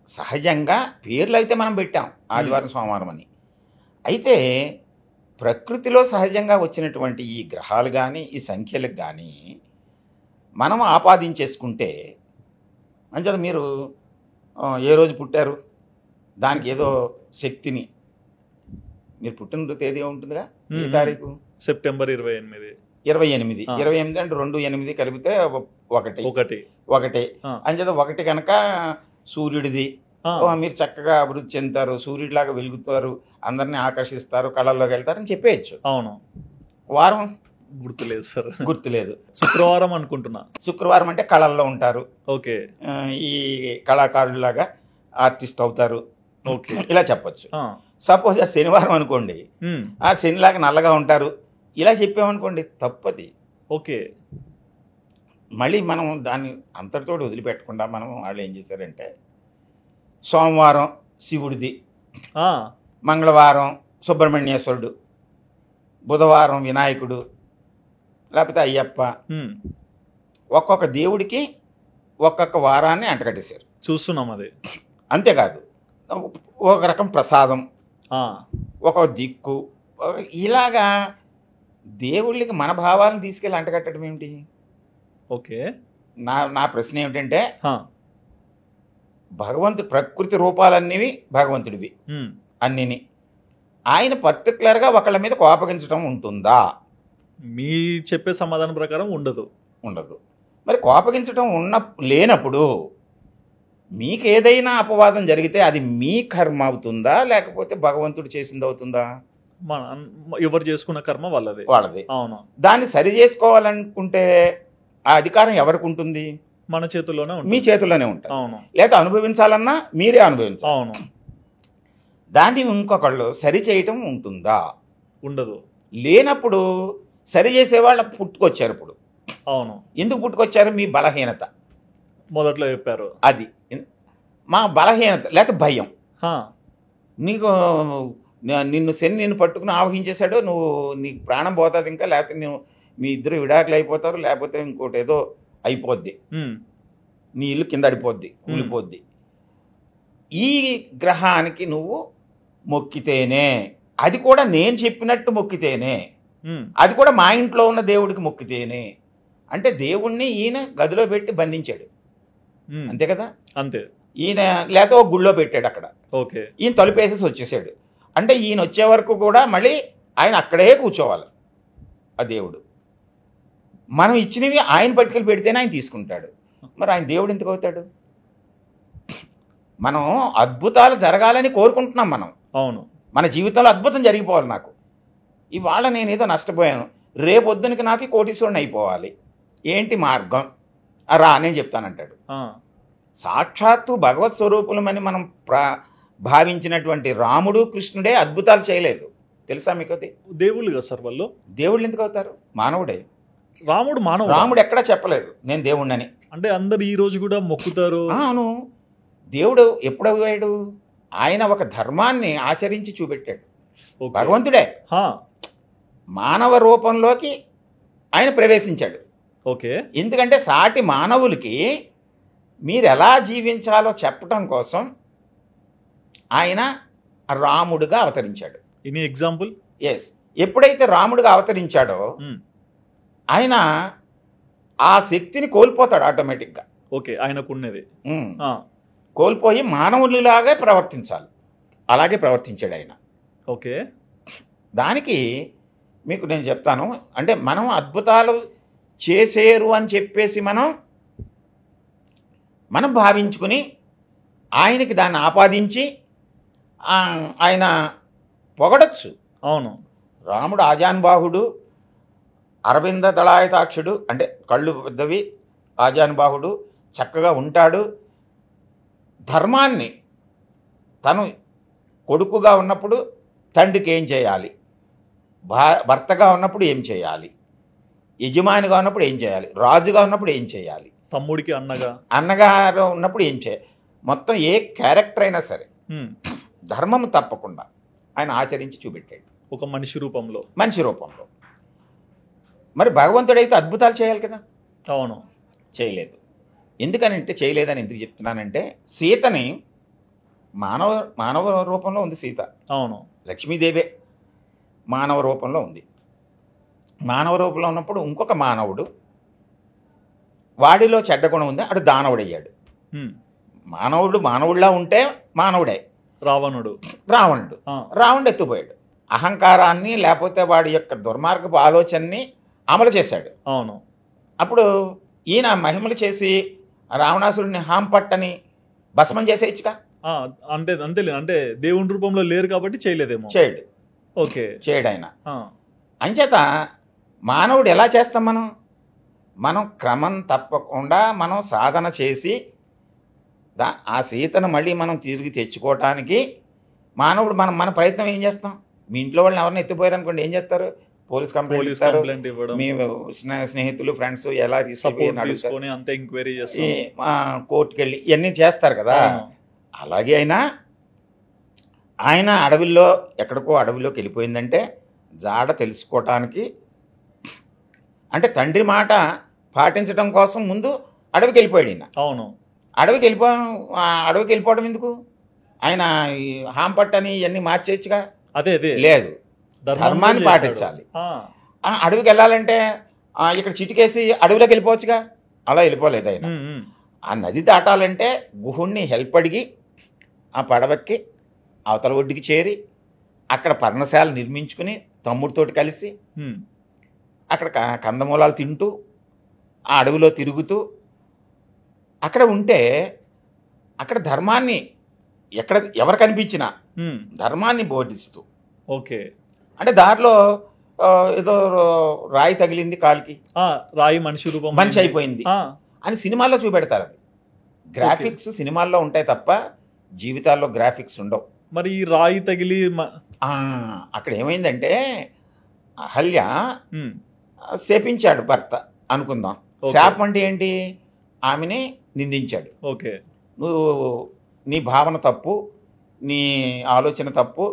సహజంగా పేర్లు అయితే మనం పెట్టాం, ఆదివారం సోమవారం అని. అయితే ప్రకృతిలో సహజంగా వచ్చినటువంటి ఈ గ్రహాలు కానీ ఈ సంఖ్యలకు కానీ మనం ఆపాదించేసుకుంటే, అంచేత మీరు ఏ రోజు పుట్టారు దానికి ఏదో శక్తిని, మీరు పుట్టిన తేదీ ఉంటుందిగా, ఏ తారీఖు? సెప్టెంబర్ 28. 28 అంటే 2 8 కలిపితే 1. అంచేత 1 కనుక సూర్యుడిది. మీరు చక్కగా అభివృద్ధి చెందుతారు, సూర్యుడిలాగా వెలుగుతారు, అందరినీ ఆకర్షిస్తారు, కళల్లోకి వెళ్తారని చెప్పేయచ్చు. అవును. వారం గుర్తులేదు సార్. గుర్తులేదు. శుక్రవారం అనుకుంటున్నా. శుక్రవారం అంటే కళల్లో ఉంటారు. ఓకే. ఈ కళాకారులాగా ఆర్టిస్ట్ అవుతారు. ఓకే. ఇలా చెప్పచ్చు. సపోజ్ ఆ శనివారం అనుకోండి, ఆ శనిలాగా నల్లగా ఉంటారు, ఇలా చెప్పామనుకోండి, తప్పది. ఓకే. మళ్ళీ మనం దాన్ని అంతటితో వదిలిపెట్టకుండా మనం వాళ్ళు ఏం చేశారంటే, సోమవారం శివుడిది, మంగళవారం సుబ్రహ్మణ్యేశ్వరుడు, బుధవారం వినాయకుడు, లేకపోతే అయ్యప్ప, ఒక్కొక్క దేవుడికి ఒక్కొక్క వారాన్ని అంటగట్టేశారు. చూస్తున్నాం అది. అంతేకాదు, ఒక రకం ప్రసాదం, ఒక దిక్కు, ఇలాగా దేవుళ్ళకి మన భావాలను తీసుకెళ్ళి అంటగట్టడం ఏమిటి? ఓకే. నా ప్రశ్న ఏమిటంటే, ప్రకృతి రూపాలన్నీవి భగవంతుడివి అన్నిని, ఆయన పర్టికులర్గా ఒకళ్ళ మీద కోపగించడం ఉంటుందా? మీ చెప్పే సమాధానం ప్రకారం ఉండదు. మరి కోపగించడం లేనప్పుడు మీకు ఏదైనా అపవాదం జరిగితే అది మీ కర్మ అవుతుందా, లేకపోతే భగవంతుడు చేసింది అవుతుందా? ఎవరు చేసుకున్న కర్మ వాళ్ళది. అవును. దాన్ని సరి చేసుకోవాలనుకుంటే ఆ అధికారం ఎవరికి ఉంటుంది? మన చేతుల్లోనే, మీ చేతుల్లోనే ఉంటుంది. అవును. లేదా అనుభవించాలన్నా మీరే అనుభవించాలి. అవును. దాన్ని ఇంకొకళ్ళు సరి చేయటం ఉంటుందా? ఉండదు. లేనప్పుడు సరి చేసేవాళ్ళ పుట్టుకొచ్చారు. ఇప్పుడు అవును. ఎందుకు పుట్టుకొచ్చారు? మీ బలహీనత. మొదట్లో చెప్పారు అది. మా బలహీనత లేకపోతే భయం. నీకు నిన్ను శని నిన్ను పట్టుకుని ఆవహించేశాడు, నీకు ప్రాణం పోతుంది ఇంకా, లేకపోతే మీ ఇద్దరు విడాకులు అయిపోతారు, లేకపోతే ఇంకోటి ఏదో అయిపోద్ది, నీ ఇల్లు కింద అడిపోద్ది, కూలిపోద్ది. ఈ గ్రహానికి నువ్వు మొక్కితేనే, అది కూడా నేను చెప్పినట్టు మొక్కితేనే, అది కూడా మా ఇంట్లో ఉన్న దేవుడికి మొక్కితేనే. అంటే దేవుణ్ణి ఈయన గదిలో పెట్టి బంధించాడు, అంతే కదా? అంతే. ఈయన లేకపోతే ఒక గుళ్ళో పెట్టాడు అక్కడ. ఓకే. ఈయన తలుపేసేసి వచ్చేసాడు. అంటే ఈయన వచ్చే వరకు కూడా మళ్ళీ ఆయన అక్కడే కూర్చోవాలి ఆ దేవుడు. మనం ఇచ్చినవి ఆయన పట్టుకెళ్ళి పెడితేనే ఆయన తీసుకుంటాడు. మరి ఆయన దేవుడు ఎందుకు అవుతాడు? మనం అద్భుతాలు జరగాలని కోరుకుంటున్నాం మనం. అవును. మన జీవితంలో అద్భుతం జరిగిపోవాలి. నాకు ఇవాళ నేను ఏదో నష్టపోయాను, రేపొద్దునికి నాకు కోటీశ్వరుని అయిపోవాలి, ఏంటి మార్గం? రా నేను చెప్తానంటాడు. సాక్షాత్తు భగవత్ స్వరూపులమని మనం భావించినటువంటి రాముడు కృష్ణుడే అద్భుతాలు చేయలేదు, తెలుసా మీకు? అది దేవుళ్ళు కదా సార్ వాళ్ళు. దేవుళ్ళు ఎందుకు అవుతారు? మానవుడే. రాముడు ఎక్కడా చెప్పలేదు నేను దేవుణ్ణని. అంటే అందరు ఈ రోజు కూడా మొక్కుతారు. అవును. దేవుడు ఎప్పుడు అయ్యాడు? ఆయన ఒక ధర్మాన్ని ఆచరించి చూపెట్టాడు. ఓకే. భగవంతుడే హా, మానవ రూపంలోకి ఆయన ప్రవేశించాడు. ఓకే. ఎందుకంటే సాటి మానవులకి మీరు ఎలా జీవించాలో చెప్పటం కోసం ఆయన రాముడుగా అవతరించాడు. Any example? ఎస్. ఎప్పుడైతే రాముడుగా అవతరించాడో ఆయన ఆ శక్తిని కోల్పోతాడు ఆటోమేటిక్గా. ఓకే, ఆయనకున్నది. కోల్పోయి మానవునిలాగే ప్రవర్తించాలి. అలాగే ప్రవర్తించాడు ఆయన. ఓకే. దానికి మీకు నేను చెప్తాను. అంటే మనం అద్భుతాలు చేసేరు అని చెప్పేసి మనం భావించుకుని ఆయనకి దాన్ని ఆపాదించి ఆయన పొగడచ్చు. అవును. రాముడు ఆజానుబాహుడు, అరవింద దళాయతాక్షుడు, అంటే కళ్ళు పెద్దవి, ఆజానుబాహుడు, చక్కగా ఉంటాడు. ధర్మాన్ని తను కొడుకుగా ఉన్నప్పుడు తండ్రికి ఏం చేయాలి, భర్తగా ఉన్నప్పుడు ఏం చేయాలి, యజమానిగా ఉన్నప్పుడు ఏం చేయాలి, రాజుగా ఉన్నప్పుడు ఏం చేయాలి, తమ్ముడికి అన్నగారు ఉన్నప్పుడు ఏం చేయాలి, మొత్తం ఏ క్యారెక్టర్ అయినా సరే ధర్మము తప్పకుండా ఆయన ఆచరించి చూపెట్టాడు. ఒక మనిషి రూపంలో. మరి భగవంతుడైతే అద్భుతాలు చేయాలి కదా. అవును. చేయలేదు. ఎందుకనంటే చేయలేదని ఎందుకు చెప్తున్నానంటే, సీతని మానవ రూపంలో ఉంది సీత. అవును. లక్ష్మీదేవే మానవ రూపంలో ఉంది. మానవ రూపంలో ఉన్నప్పుడు ఇంకొక మానవుడు, వాడిలో చెడ్డ గుణం ఉంది, అటు దానవుడయ్యాడు. మానవుడిలా ఉంటే మానవుడే. రావణుడు ఎత్తుపోయాడు. అహంకారాన్ని లేకపోతే వాడి యొక్క దుర్మార్గపు ఆలోచనని అమలు చేశాడు. అవును. అప్పుడు ఈయన మహిమలు చేసి రావణాసురుడిని హాంపట్టని భస్మం చేసేయచ్చుగా. అంటే అంతేలే, అంటే దేవుని రూపంలో లేరు కాబట్టి చేయలేదేమో. చేయడు. ఓకే, చేయడు ఆయన. అంచేత మానవుడు ఎలా చేస్తాం? మనం క్రమం తప్పకుండా మనం సాధన చేసి ఆ సీతను మళ్ళీ మనం తిరిగి తెచ్చుకోవటానికి మానవుడు మన ప్రయత్నం ఏం చేస్తాం? మీ ఇంట్లో వాళ్ళని ఎవరిని ఎత్తిపోయారు అనుకోండి, ఏం చేస్తారు? పోలీస్ కంప్లైంట్ ఇస్తారు. మీ స్నేహితులు, ఫ్రెండ్స్ ఎలా తీసుకొని కోర్టుకి వెళ్ళి ఇవన్నీ చేస్తారు కదా. అలాగే ఆయన అడవిలో ఎక్కడికో అడవిలోకి వెళ్ళిపోయిందంటే జాడ తెలుసుకోవటానికి, అంటే తండ్రి మాట పాటించడం కోసం ముందు అడవికి వెళ్ళిపోయాడు ఈయన. అవును. అడవికి వెళ్ళిపోవడం ఎందుకు? ఆయన హాంపట్టని ఇవన్నీ మార్చేయచ్చుగా. అదే లేదు, ధర్మాన్ని పాటించాలి. అడవికి వెళ్ళాలంటే ఇక్కడ చిటికేసి అడవిలోకి వెళ్ళిపోవచ్చుగా. అలా వెళ్ళిపోలేదు ఆయన. ఆ నది దాటాలంటే గుహుణ్ణి హెల్ప్ అడిగి ఆ పడవకి అవతల ఒడ్డుకి చేరి అక్కడ పర్ణశాల నిర్మించుకుని తమ్ముడితోటి కలిసి అక్కడ కందమూలాలు తింటూ ఆ అడవిలో తిరుగుతూ అక్కడ ఉంటే అక్కడ ధర్మాన్ని ఎవరు కనిపించినా ధర్మాన్ని బోధిస్తూ. ఓకే. అంటే దారిలో ఏదో రాయి తగిలింది కాలికి, రాయి మనిషి అయిపోయింది అని సినిమాల్లో చూపెడతారు. అవి గ్రాఫిక్స్ సినిమాల్లో ఉంటాయి తప్ప జీవితాల్లో గ్రాఫిక్స్ ఉండవు. మరి ఈ రాయి తగిలి అక్కడ ఏమైందంటే అహల్య శపించాడు భర్త అనుకుందాం. శాపం అంటే ఏంటి? ఆమెని నిందించాడు. ఓకే, నువ్వు నీ భావన తప్పు, నీ ఆలోచన తప్పు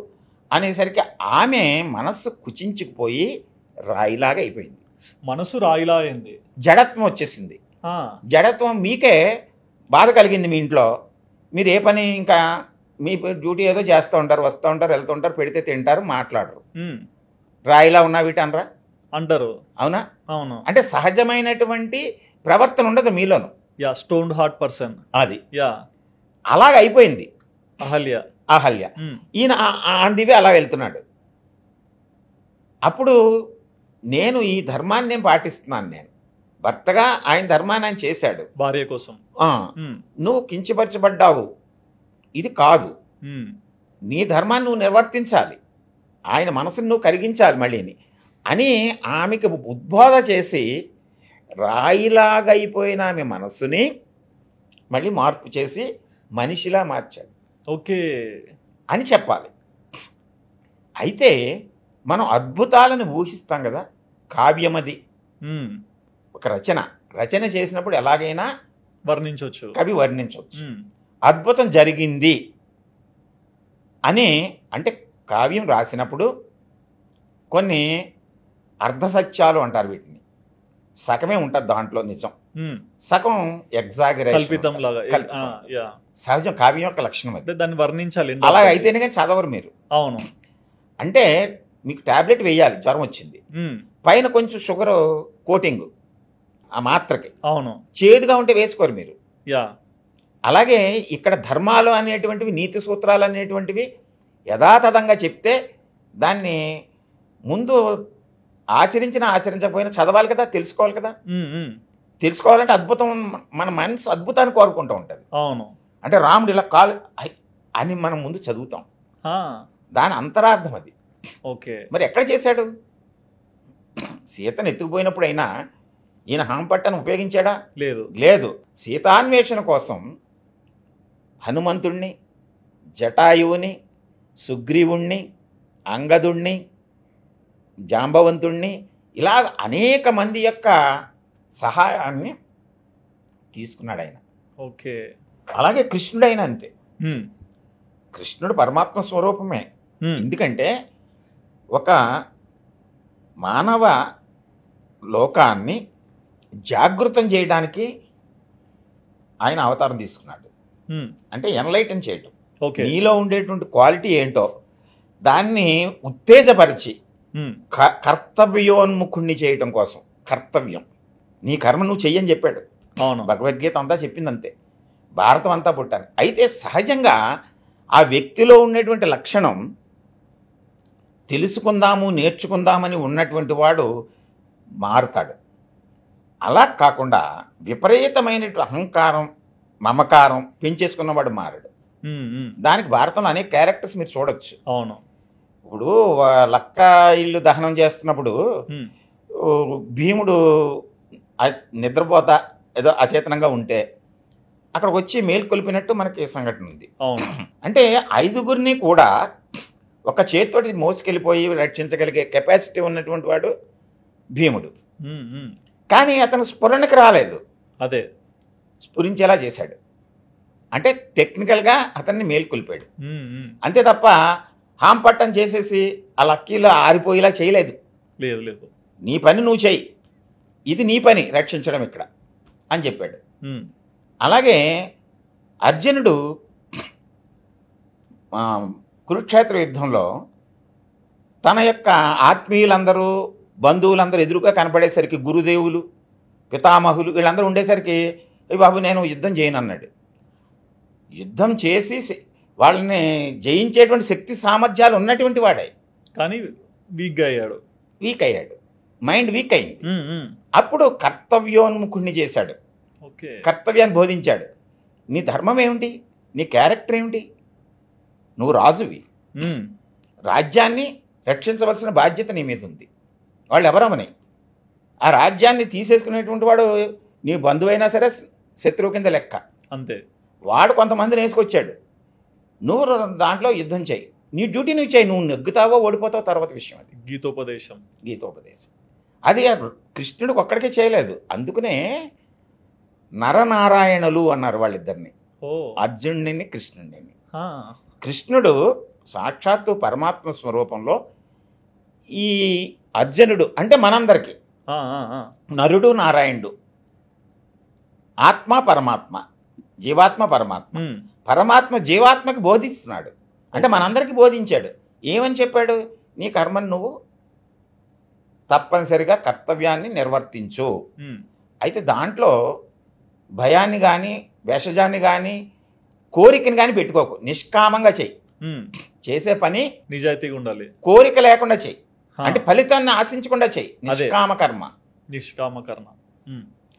అనేసరికి ఆమె మనస్సు కుచించుకుపోయి రాయిలాగా అయిపోయింది. మనసు రాయిలా అయింది. జడత్వం వచ్చేసింది. జడత్వం మీకే బాధ కలిగింది. మీ ఇంట్లో మీరు ఏ పని, ఇంకా మీ డ్యూటీ ఏదో చేస్తూ ఉంటారు, వస్తూ ఉంటారు, వెళ్తూ ఉంటారు, పెడితే తింటారు, మాట్లాడరు. రాయిలా ఉన్నా వీటి అనరా అంటారు. అవునా? అవును. అంటే సహజమైనటువంటి ప్రవర్తన ఉండదు మీలోను. Stoned heart person. అది అలాగ అయిపోయింది అహల్య. ఈయన ఆందివే అలా వెళ్తున్నాడు. అప్పుడు నేను ఈ ధర్మాన్ని నేను పాటిస్తున్నాను. నేను భర్తగా ఆయన ధర్మాన్ని ఆయన చేశాడు భార్య కోసం. నువ్వు కించపరచబడ్డావు, ఇది కాదు, నీ ధర్మాన్ని నువ్వు నిర్వర్తించాలి, ఆయన మనసును నువ్వు కరిగించాలి మళ్ళీని అని ఆమెకు ఉద్బోధ చేసి రాయిలాగా అయిపోయిన ఆమె మనస్సుని మళ్ళీ మార్పు చేసి మనిషిలా మార్చాడు. ఓకే అని చెప్పాలి. అయితే మనం అద్భుతాలను ఊహిస్తాం కదా. కావ్యమది ఒక రచన చేసినప్పుడు ఎలాగైనా వర్ణించవచ్చు, కవి వర్ణించవచ్చు. అద్భుతం జరిగింది అని అంటే కావ్యం రాసినప్పుడు కొన్ని అర్ధసత్యాలు అంటారు వీటిని. సగమే ఉంటుంది దాంట్లో నిజం, సగం ఎగ్జాగరేషన్, కల్పితం లాగా. సహజం కావ్యం యొక్క లక్షణం అది. దాన్ని వర్ణించాలి. అలా అయితేనే కానీ చదవరు మీరు. అవును. అంటే మీకు టాబ్లెట్ వేయాలి, జ్వరం వచ్చింది, పైన కొంచెం షుగర్ కోటింగ్ ఆ మాత్రకి. అవును. చేదుగా ఉంటే వేసుకోరు మీరు. యా. అలాగే ఇక్కడ ధర్మాలు అనేటువంటివి, నీతి సూత్రాలు అనేటువంటివి యథాతథంగా చెప్తే దాన్ని ముందు ఆచరించకపోయినా చదవాలి కదా, తెలుసుకోవాలి కదా. తెలుసుకోవాలంటే అద్భుతం, మన మనసు అద్భుతాన్ని కోరుకుంటూ ఉంటుంది. అవును. అంటే రాముడు ఇలా కాలు అని మనం ముందు చదువుతాం, దాని అంతరార్థం అది. ఓకే. మరి ఎక్కడ చేశాడు? సీతను ఎత్తుకుపోయినప్పుడైనా ఈయన హాంపట్టను ఉపయోగించాడా? లేదు. సీతాన్వేషణ కోసం హనుమంతుణ్ణి, జటాయువుని, సుగ్రీవుణ్ణి, అంగదుణ్ణి, జాంబవంతుణ్ణి ఇలా అనేక మంది యొక్క సహాయాన్ని తీసుకున్నాడు ఆయన. ఓకే. అలాగే కృష్ణుడైన అంతే. కృష్ణుడు పరమాత్మ స్వరూపమే. ఎందుకంటే ఒక మానవ లోకాన్ని జాగృతం చేయడానికి ఆయన అవతారం తీసుకున్నాడు. అంటే ఎన్లైటన్ చేయటం, నీలో ఉండేటువంటి క్వాలిటీ ఏంటో దాన్ని ఉత్తేజపరిచి కర్తవ్యోన్ముఖుణ్ణి చేయటం కోసం. కర్తవ్యం, నీ కర్మ నువ్వు చెయ్యని చెప్పాడు. భగవద్గీత అంతా చెప్పింది అంతే, భారతం అంతా పుట్టాను. అయితే సహజంగా ఆ వ్యక్తిలో ఉండేటువంటి లక్షణం తెలుసుకుందాము, నేర్చుకుందామని ఉన్నటువంటి వాడు మారుతాడు. అలా కాకుండా విపరీతమైన అహంకారం, మమకారం పెంచేసుకున్నవాడు మారాడు. దానికి భారతంలో అనేక క్యారెక్టర్స్ మీరు చూడొచ్చు. అవును. ఇప్పుడు లక్క ఇల్లు దహనం చేస్తున్నప్పుడు భీముడు నిద్రపోతా ఏదో అచేతనంగా ఉంటే అక్కడికి వచ్చి మేల్కొల్పినట్టు మనకి సంఘటన ఉంది. అంటే 5గురిని కూడా ఒక చేతితోటి మోసుకెళ్ళిపోయి రక్షించగలిగే కెపాసిటీ ఉన్నటువంటి వాడు భీముడు. కానీ అతను స్ఫురణకు రాలేదు, అదే స్ఫురించేలా చేశాడు. అంటే టెక్నికల్గా అతన్ని మేల్కొల్పాడు అంతే తప్ప హాంపట్టం చేసేసి ఆ లక్కీలో ఆరిపోయేలా చేయలేదు. లేదు, నీ పని నువ్వు చెయ్యి, ఇది నీ పని రక్షించడం ఇక్కడ అని చెప్పాడు. అలాగే అర్జునుడు కురుక్షేత్ర యుద్ధంలో తన యొక్క ఆత్మీయులందరూ, బంధువులందరూ ఎదురుగా కనపడేసరికి, గురుదేవులు, పితామహులు వీళ్ళందరూ ఉండేసరికి బాబు నేను యుద్ధం చేయను అన్నాడు. యుద్ధం చేసి వాళ్ళని జయించేటువంటి శక్తి సామర్థ్యాలు ఉన్నటువంటి వాడే, కానీ వీక్ అయ్యాడు, మైండ్ వీక్ అయింది. అప్పుడు కర్తవ్యోన్ముఖుణ్ణి చేశాడు, కర్తవ్యాన్ని బోధించాడు. నీ ధర్మం ఏమిటి, నీ క్యారెక్టర్ ఏమిటి, నువ్వు రాజువి, రాజ్యాన్ని రక్షించవలసిన బాధ్యత నీ మీద ఉంది. వాళ్ళు ఎవరమని ఆ రాజ్యాన్ని తీసేసుకునేటువంటి వాడు నీ బంధువైనా సరే శత్రువు కింద లెక్క అంతే. వాడు కొంతమందిని వేసుకొచ్చాడు, నువ్వు దాంట్లో యుద్ధం చేయి, నీ డ్యూటీ నువ్వు చేయి, నువ్వు నెగ్గుతావో ఓడిపోతావో తర్వాత విషయం. అది గీతోపదేశం. అది కృష్ణుడికి ఒక్కడికే చేయలేదు. అందుకనే నరనారాయణులు అన్నారు వాళ్ళిద్దరిని, అర్జునుడిని కృష్ణుడిని. కృష్ణుడు సాక్షాత్తు పరమాత్మ స్వరూపంలో, ఈ అర్జునుడు అంటే మనందరికీ నరుడు నారాయణుడు, ఆత్మ పరమాత్మ, జీవాత్మ పరమాత్మ. పరమాత్మ జీవాత్మకి బోధిస్తున్నాడు, అంటే మనందరికీ బోధించాడు. ఏమని చెప్పాడు? నీ కర్మను నువ్వు తప్పనిసరిగా కర్తవ్యాన్ని నిర్వర్తించు. అయితే దాంట్లో భయాన్ని కానీ, వెషజాన్ని కానీ, కోరికని కానీ పెట్టుకోకు, నిష్కామంగా చెయ్యి. చేసే పని నిజాయితీగా ఉండాలి, కోరిక లేకుండా చెయ్యి, అంటే ఫలితాన్ని ఆశించకుండా చెయ్యి, నిష్కామ కర్మ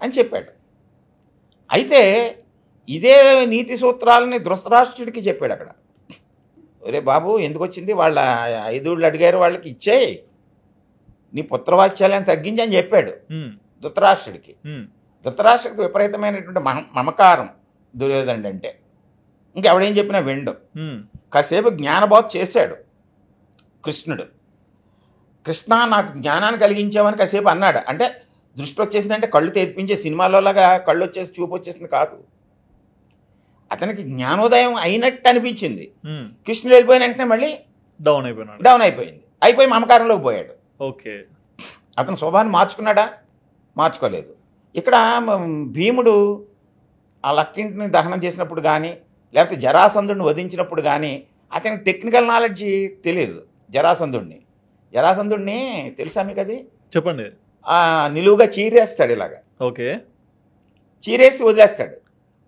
అని చెప్పాడు. అయితే ఇదే నీతి సూత్రాలని ధృతరాష్ట్రుడికి చెప్పాడు అక్కడ. ఒరే బాబు ఎందుకు వచ్చింది, వాళ్ళ 5 అడిగారు, వాళ్ళకి ఇచ్చేయి, నీ పుత్రవాత్సల్యాన్ని తగ్గించి అని చెప్పాడు ధృతరాష్ట్రుడికి. ధృతరాష్ట్రుడికి విపరీతమైనటువంటి మమకారం దుర్యోధనుడు అంటే. ఇంకెవడేం చెప్పినా విండు. కాసేపు జ్ఞానబోధ చేశాడు కృష్ణుడు. కృష్ణ నాకు జ్ఞానాన్ని కలిగించామని కాసేపు అన్నాడు. అంటే దృష్టి వచ్చేసిందంటే కళ్ళు తెరిపించే సినిమాలోలాగా కళ్ళు వచ్చేసి చూపు వచ్చేసింది కాదు. అతనికి జ్ఞానోదయం అయినట్టు అనిపించింది. ఉమ్. కృష్ణుడు వెళ్ళిపోయిన వెంటనే మళ్ళీ డౌన్ అయిపోయినాడు. డౌన్ అయిపోయి మమకారంలోకి పోయాడు. ఓకే. అతని స్వభావాన్ని మార్చుకున్నాడా? మార్చుకోలేదు. ఇక్కడ భీముడు ఆ లక్కింటిని దహనం చేసినప్పుడు కానీ, లేకపోతే జరాసంధుడిని వధించినప్పుడు కానీ అతనికి టెక్నికల్ నాలెడ్జ్ తెలియదు. జరాసంధుడిని తెలుసా మీకు? అది చెప్పండి. నిలువుగా చీరేస్తాడు ఇలాగా. ఓకే. చీరేసి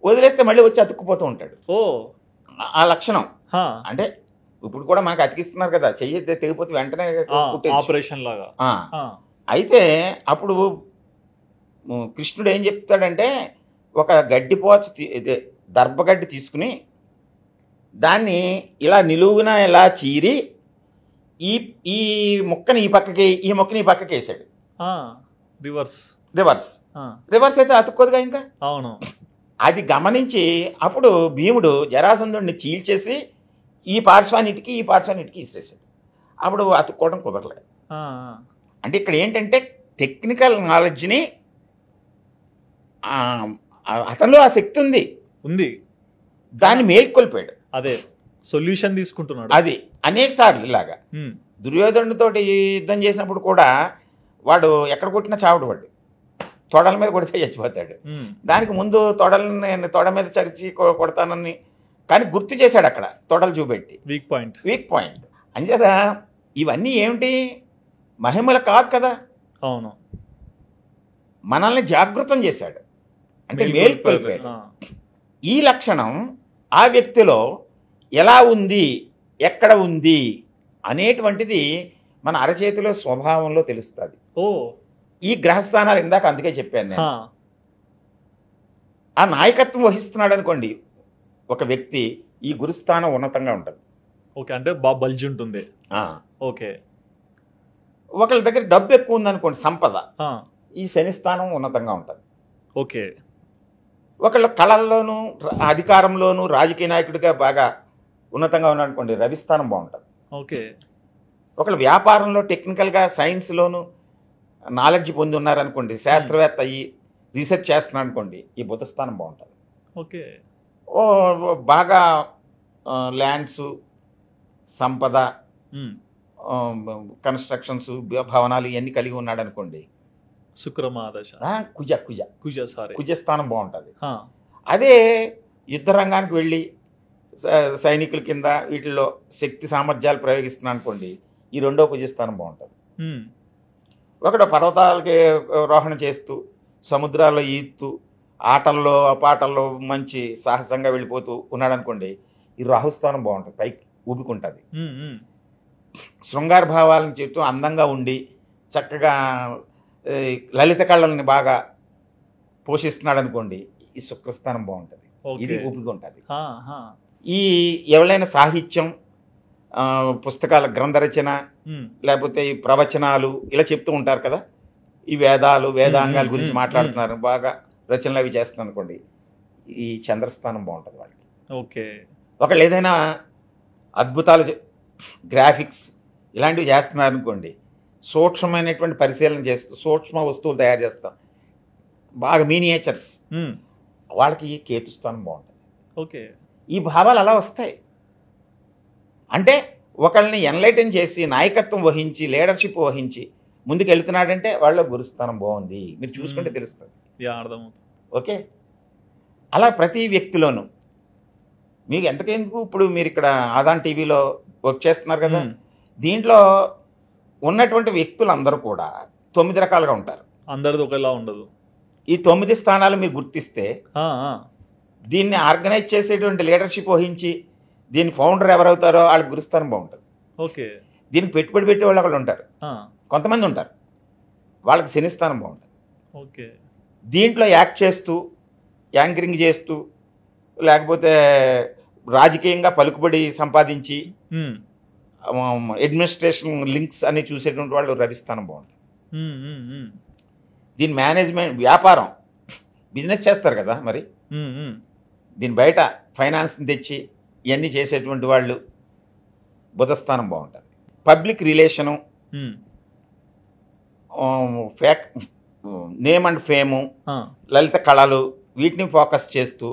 వదిలేస్తే మళ్ళీ వచ్చి అతుక్కుపోతూ ఉంటాడు. ఓ, ఆ లక్షణం. హా. అంటే ఇప్పుడు కూడా మనకు అతికిస్తున్నారు కదా, చెయ్యి తెగిపోతే వెంటనే ఆపరేషన్ లాగా. అయితే అప్పుడు కృష్ణుడు ఏం చెప్తాడంటే, ఒక గడ్డిపోచ దర్భగడ్డి తీసుకుని దాన్ని ఇలా నిలువున ఇలా చీరి ఈ మొక్కని ఈ పక్కకి వేసాడు. రివర్స్ అయితే అతుక్కోదుగా ఇంకా. అవును. అది గమనించి అప్పుడు భీముడు జరాసంధుడిని చీల్చేసి ఈ పార్శ్వాన్నిటికి ఇచ్చేసాడు. అప్పుడు అతుక్కోవడం కుదరలేదు. అంటే ఇక్కడ ఏంటంటే టెక్నికల్ నాలెడ్జ్ని అతనిలో ఆ శక్తి ఉంది, దాన్ని మేల్కొల్పాడు. అదే సొల్యూషన్ తీసుకుంటున్నాడు. అది అనేక సార్లు ఇలాగా దుర్యోధనుడితోటి యుద్ధం చేసినప్పుడు కూడా వాడు ఎక్కడ కొట్టినా చావుడు, వాడు తొడల మీద కొడితే చచ్చిపోతాడు. దానికి ముందు తొడ మీద చరిచి కొడతానని కానీ గుర్తు చేశాడు అక్కడ, తొడలు చూపెట్టి. వీక్ పాయింట్ అంచేత ఇవన్నీ ఏమిటి? మహిమలు కాదు కదా. అవును. మనల్ని జాగృతం చేశాడు, అంటే మేల్కొల్పాడు. ఈ లక్షణం ఆ వ్యక్తిలో ఎలా ఉంది, ఎక్కడ ఉంది అనేటువంటిది మన అరచేతిలో స్వభావంలో తెలుస్తుంది. ఈ గ్రహస్థానాలు ఇందాక అందుకే చెప్పాను నేను. ఆ నాయకత్వం వహిస్తున్నాడు అనుకోండి ఒక వ్యక్తి, ఈ గురుస్థానం ఉన్నతంగా ఉంటుంది. ఓకే, అంటే బాగా బల్జి ఉంటుంది. ఓకే. ఒకళ్ళ దగ్గర డబ్బు ఎక్కువ ఉందనుకోండి, సంపద, ఈ శని స్థానం ఉన్నతంగా ఉంటుంది. ఓకే. ఒకళ్ళ కళల్లోనూ అధికారంలోనూ రాజకీయ నాయకుడిగా బాగా ఉన్నతంగా ఉన్నాడనుకోండి, రవిస్థానం బాగుంటుంది. ఓకే. ఒకళ్ళు వ్యాపారంలో టెక్నికల్గా సైన్స్లోనూ నాలెడ్జ్ పొంది ఉన్నారనుకోండి, శాస్త్రవేత్త అయ్యి రీసెర్చ్ చేస్తున్నాడు అనుకోండి, ఈ బుధస్థానం బాగుంటుంది. ఓకే. బాగా ల్యాండ్స్, సంపద, కన్స్ట్రక్షన్స్, భవనాలు ఇవన్నీ కలిగి ఉన్నాడు అనుకోండి, శుక్రమాదశ కుజస్థానం బాగుంటుంది. అదే యుద్ధ రంగానికి వెళ్ళి సైనికుల కింద వీటిల్లో శక్తి సామర్థ్యాలు ప్రయోగిస్తున్నా అనుకోండి, ఈ రెండో కుజస్థానం బాగుంటుంది. ఒకడు పర్వతాలకి రోహణ చేస్తూ సముద్రాల్లో ఈదుతూ ఆటల్లో పాటల్లో మంచి సాహసంగా వెళ్ళిపోతూ ఉన్నాడు అనుకోండి, ఈ రాహుస్థానం బాగుంటుంది, పైకి ఊపుకుంటుంది. శృంగార భావాలను చెప్తూ అందంగా ఉండి చక్కగా లలిత కళల్ని బాగా పోషిస్తున్నాడు అనుకోండి, ఈ శుక్రస్థానం బాగుంటుంది, ఇది ఊపిగా ఉంటుంది. ఈ ఎవరైనా సాహిత్యం, పుస్తకాల గ్రంథ రచన, లేకపోతే ఈ ప్రవచనాలు ఇలా చెప్తూ ఉంటారు కదా, ఈ వేదాంగాల గురించి మాట్లాడుతున్నారు, బాగా రచనలు అవి చేస్తున్నారు అనుకోండి, ఈ చంద్రస్థానం బాగుంటుంది వాళ్ళకి. ఓకే. ఒకళ్ళు ఏదైనా అద్భుతాలు, గ్రాఫిక్స్ ఇలాంటివి చేస్తున్నారు అనుకోండి, సూక్ష్మమైనటువంటి పరిశీలన చేస్తూ సూక్ష్మ వస్తువులు తయారు చేస్తాం, బాగా మీనియేచర్స్, వాళ్ళకి కేతుస్థానం బాగుంటుంది. ఓకే. ఈ భావాలు అలా వస్తాయి. అంటే ఒకళ్ళని ఎన్లైటన్ చేసి నాయకత్వం వహించి లీడర్షిప్ వహించి ముందుకు వెళ్తున్నాడంటే వాళ్ళ గురుస్థానం బాగుంది, మీరు చూసుకుంటే తెలుస్తుంది. ఓకే. అలా ప్రతి వ్యక్తిలోనూ మీకు ఎంతకెందుకు, ఇప్పుడు మీరు ఇక్కడ ఆదాన్ టీవీలో వర్క్ చేస్తున్నారు కదా, దీంట్లో ఉన్నటువంటి వ్యక్తులు అందరూ కూడా 9 రకాలుగా ఉంటారు, అందరిది ఒకలా ఉండదు. ఈ 9 స్థానాలు మీరు గుర్తిస్తే దీన్ని ఆర్గనైజ్ చేసేటువంటి లీడర్షిప్ వహించి దీని ఫౌండర్ ఎవరవుతారో వాళ్ళకి గురుస్థానం బాగుంటుంది. ఓకే. దీనికి పెట్టుబడి పెట్టే వాళ్ళు ఒకళ్ళు ఉంటారు, కొంతమంది ఉంటారు, వాళ్ళకి శనిస్థానం బాగుంటుంది. ఓకే. దీంట్లో యాక్ట్ చేస్తూ యాంకరింగ్ చేస్తూ లేకపోతే రాజకీయంగా పలుకుబడి సంపాదించి అడ్మినిస్ట్రేషన్ లింక్స్ అన్ని చూసేటువంటి వాళ్ళు రవిస్థానం బాగుంటుంది. దీని మేనేజ్మెంట్, వ్యాపారం, బిజినెస్ చేస్తారు కదా, మరి దీని బయట ఫైనాన్స్ని తెచ్చి ఇవన్నీ చేసేటువంటి వాళ్ళు బుధస్థానం బాగుంటుంది. Public relation, name and fame, లలిత కళలు, వీటిని ఫోకస్ చేస్తూ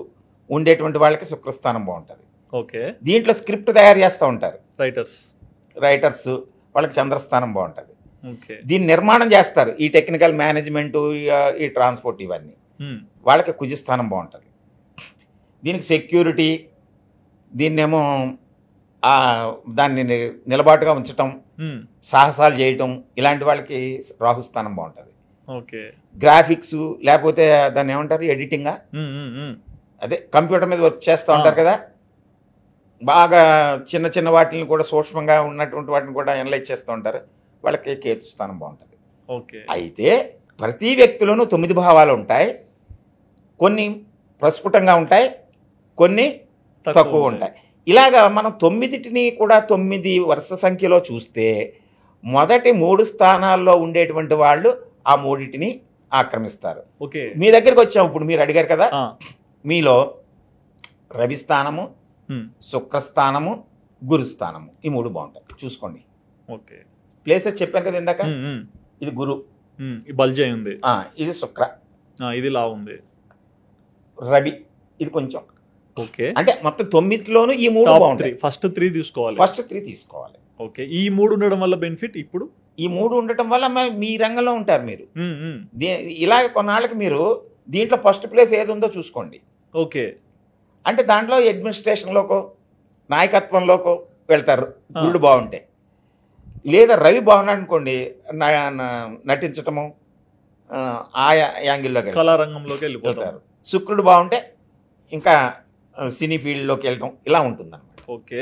ఉండేటువంటి వాళ్ళకి శుక్రస్థానం బాగుంటుంది. ఓకే. దీంట్లో స్క్రిప్ట్ తయారు చేస్తూ ఉంటారు రైటర్స్, వాళ్ళకి చంద్రస్థానం బాగుంటుంది. ఓకే. దీన్ని నిర్మాణం చేస్తారు, ఈ టెక్నికల్ మేనేజ్మెంట్, ఈ ట్రాన్స్పోర్ట్, ఇవన్నీ వాళ్ళకి కుజస్థానం బాగుంటుంది. దీనికి సెక్యూరిటీ, దీన్నేమో దాన్ని నిలబాటుగా ఉంచటం, సాహసాలు చేయటం, ఇలాంటి వాళ్ళకి రాహుస్థానం బాగుంటుంది. ఓకే. గ్రాఫిక్స్ లేకపోతే దాన్ని ఏమంటారు, ఎడిటింగా, అదే కంప్యూటర్ మీద వర్క్ చేస్తూ ఉంటారు కదా, బాగా చిన్న చిన్న వాటిని కూడా సూక్ష్మంగా ఉన్నటువంటి వాటిని కూడా అనలైజ్ చేస్తూ ఉంటారు, వాళ్ళకి కేతు స్థానం బాగుంటుంది. ఓకే. అయితే ప్రతి వ్యక్తిలోనూ 9 భావాలు ఉంటాయి. కొన్ని ప్రస్ఫుటంగా ఉంటాయి, కొన్ని తక్కువ ఉంటాయి. ఇలాగా మనం 9టిని కూడా 9 వరుస సంఖ్యలో చూస్తే మొదటి 3 స్థానాల్లో ఉండేటువంటి వాళ్ళు ఆ 3టిని ఆక్రమిస్తారు. ఓకే. మీ దగ్గరికి వచ్చాము, ఇప్పుడు మీరు అడిగారు కదా, మీలో రవిస్థానము, శుక్రస్థానము, గురుస్థానము, ఈ 3 బాగుంటాయి, చూసుకోండి. ఓకే. ప్లేసెస్ చెప్పాను కదా ఇందాక, ఇది గురు, బల్జే ఉంది, ఇది శుక్ర, ఇది లా ఉంది, రవి, ఇది కొంచెం. ఓకే. అంటే మొత్తం 9లోనూ ఈ 3 బాగుంటాయి. ఫస్ట్ 3 తీసుకోవాలి. ఓకే. ఈ 3 ఉండడం వల్ల బెనిఫిట్, ఇప్పుడు ఈ 3 ఉండటం వల్ల మీ రంగంలో ఉంటారు మీరు. ఇలాగ కొన్నాళ్ళకి మీరు దీంట్లో ఫస్ట్ ప్లేస్ ఏది ఉందో చూసుకోండి. ఓకే. అంటే దాంట్లో అడ్మినిస్ట్రేషన్లోకో నాయకత్వంలోకో వెళ్తారు గురుడు బాగుంటే. లేదా రవి బాగున్నాడు అనుకోండి, నటించటము, ఆ యాంగిల్లోకి కళారంగంలోకి వెళ్ళిపోతారు. శుక్రుడు బాగుంటే ఇంకా సినీ ఫీల్డ్లోకి వెళ్ళటం, ఇలా ఉంటుంది అన్నమాట. ఓకే.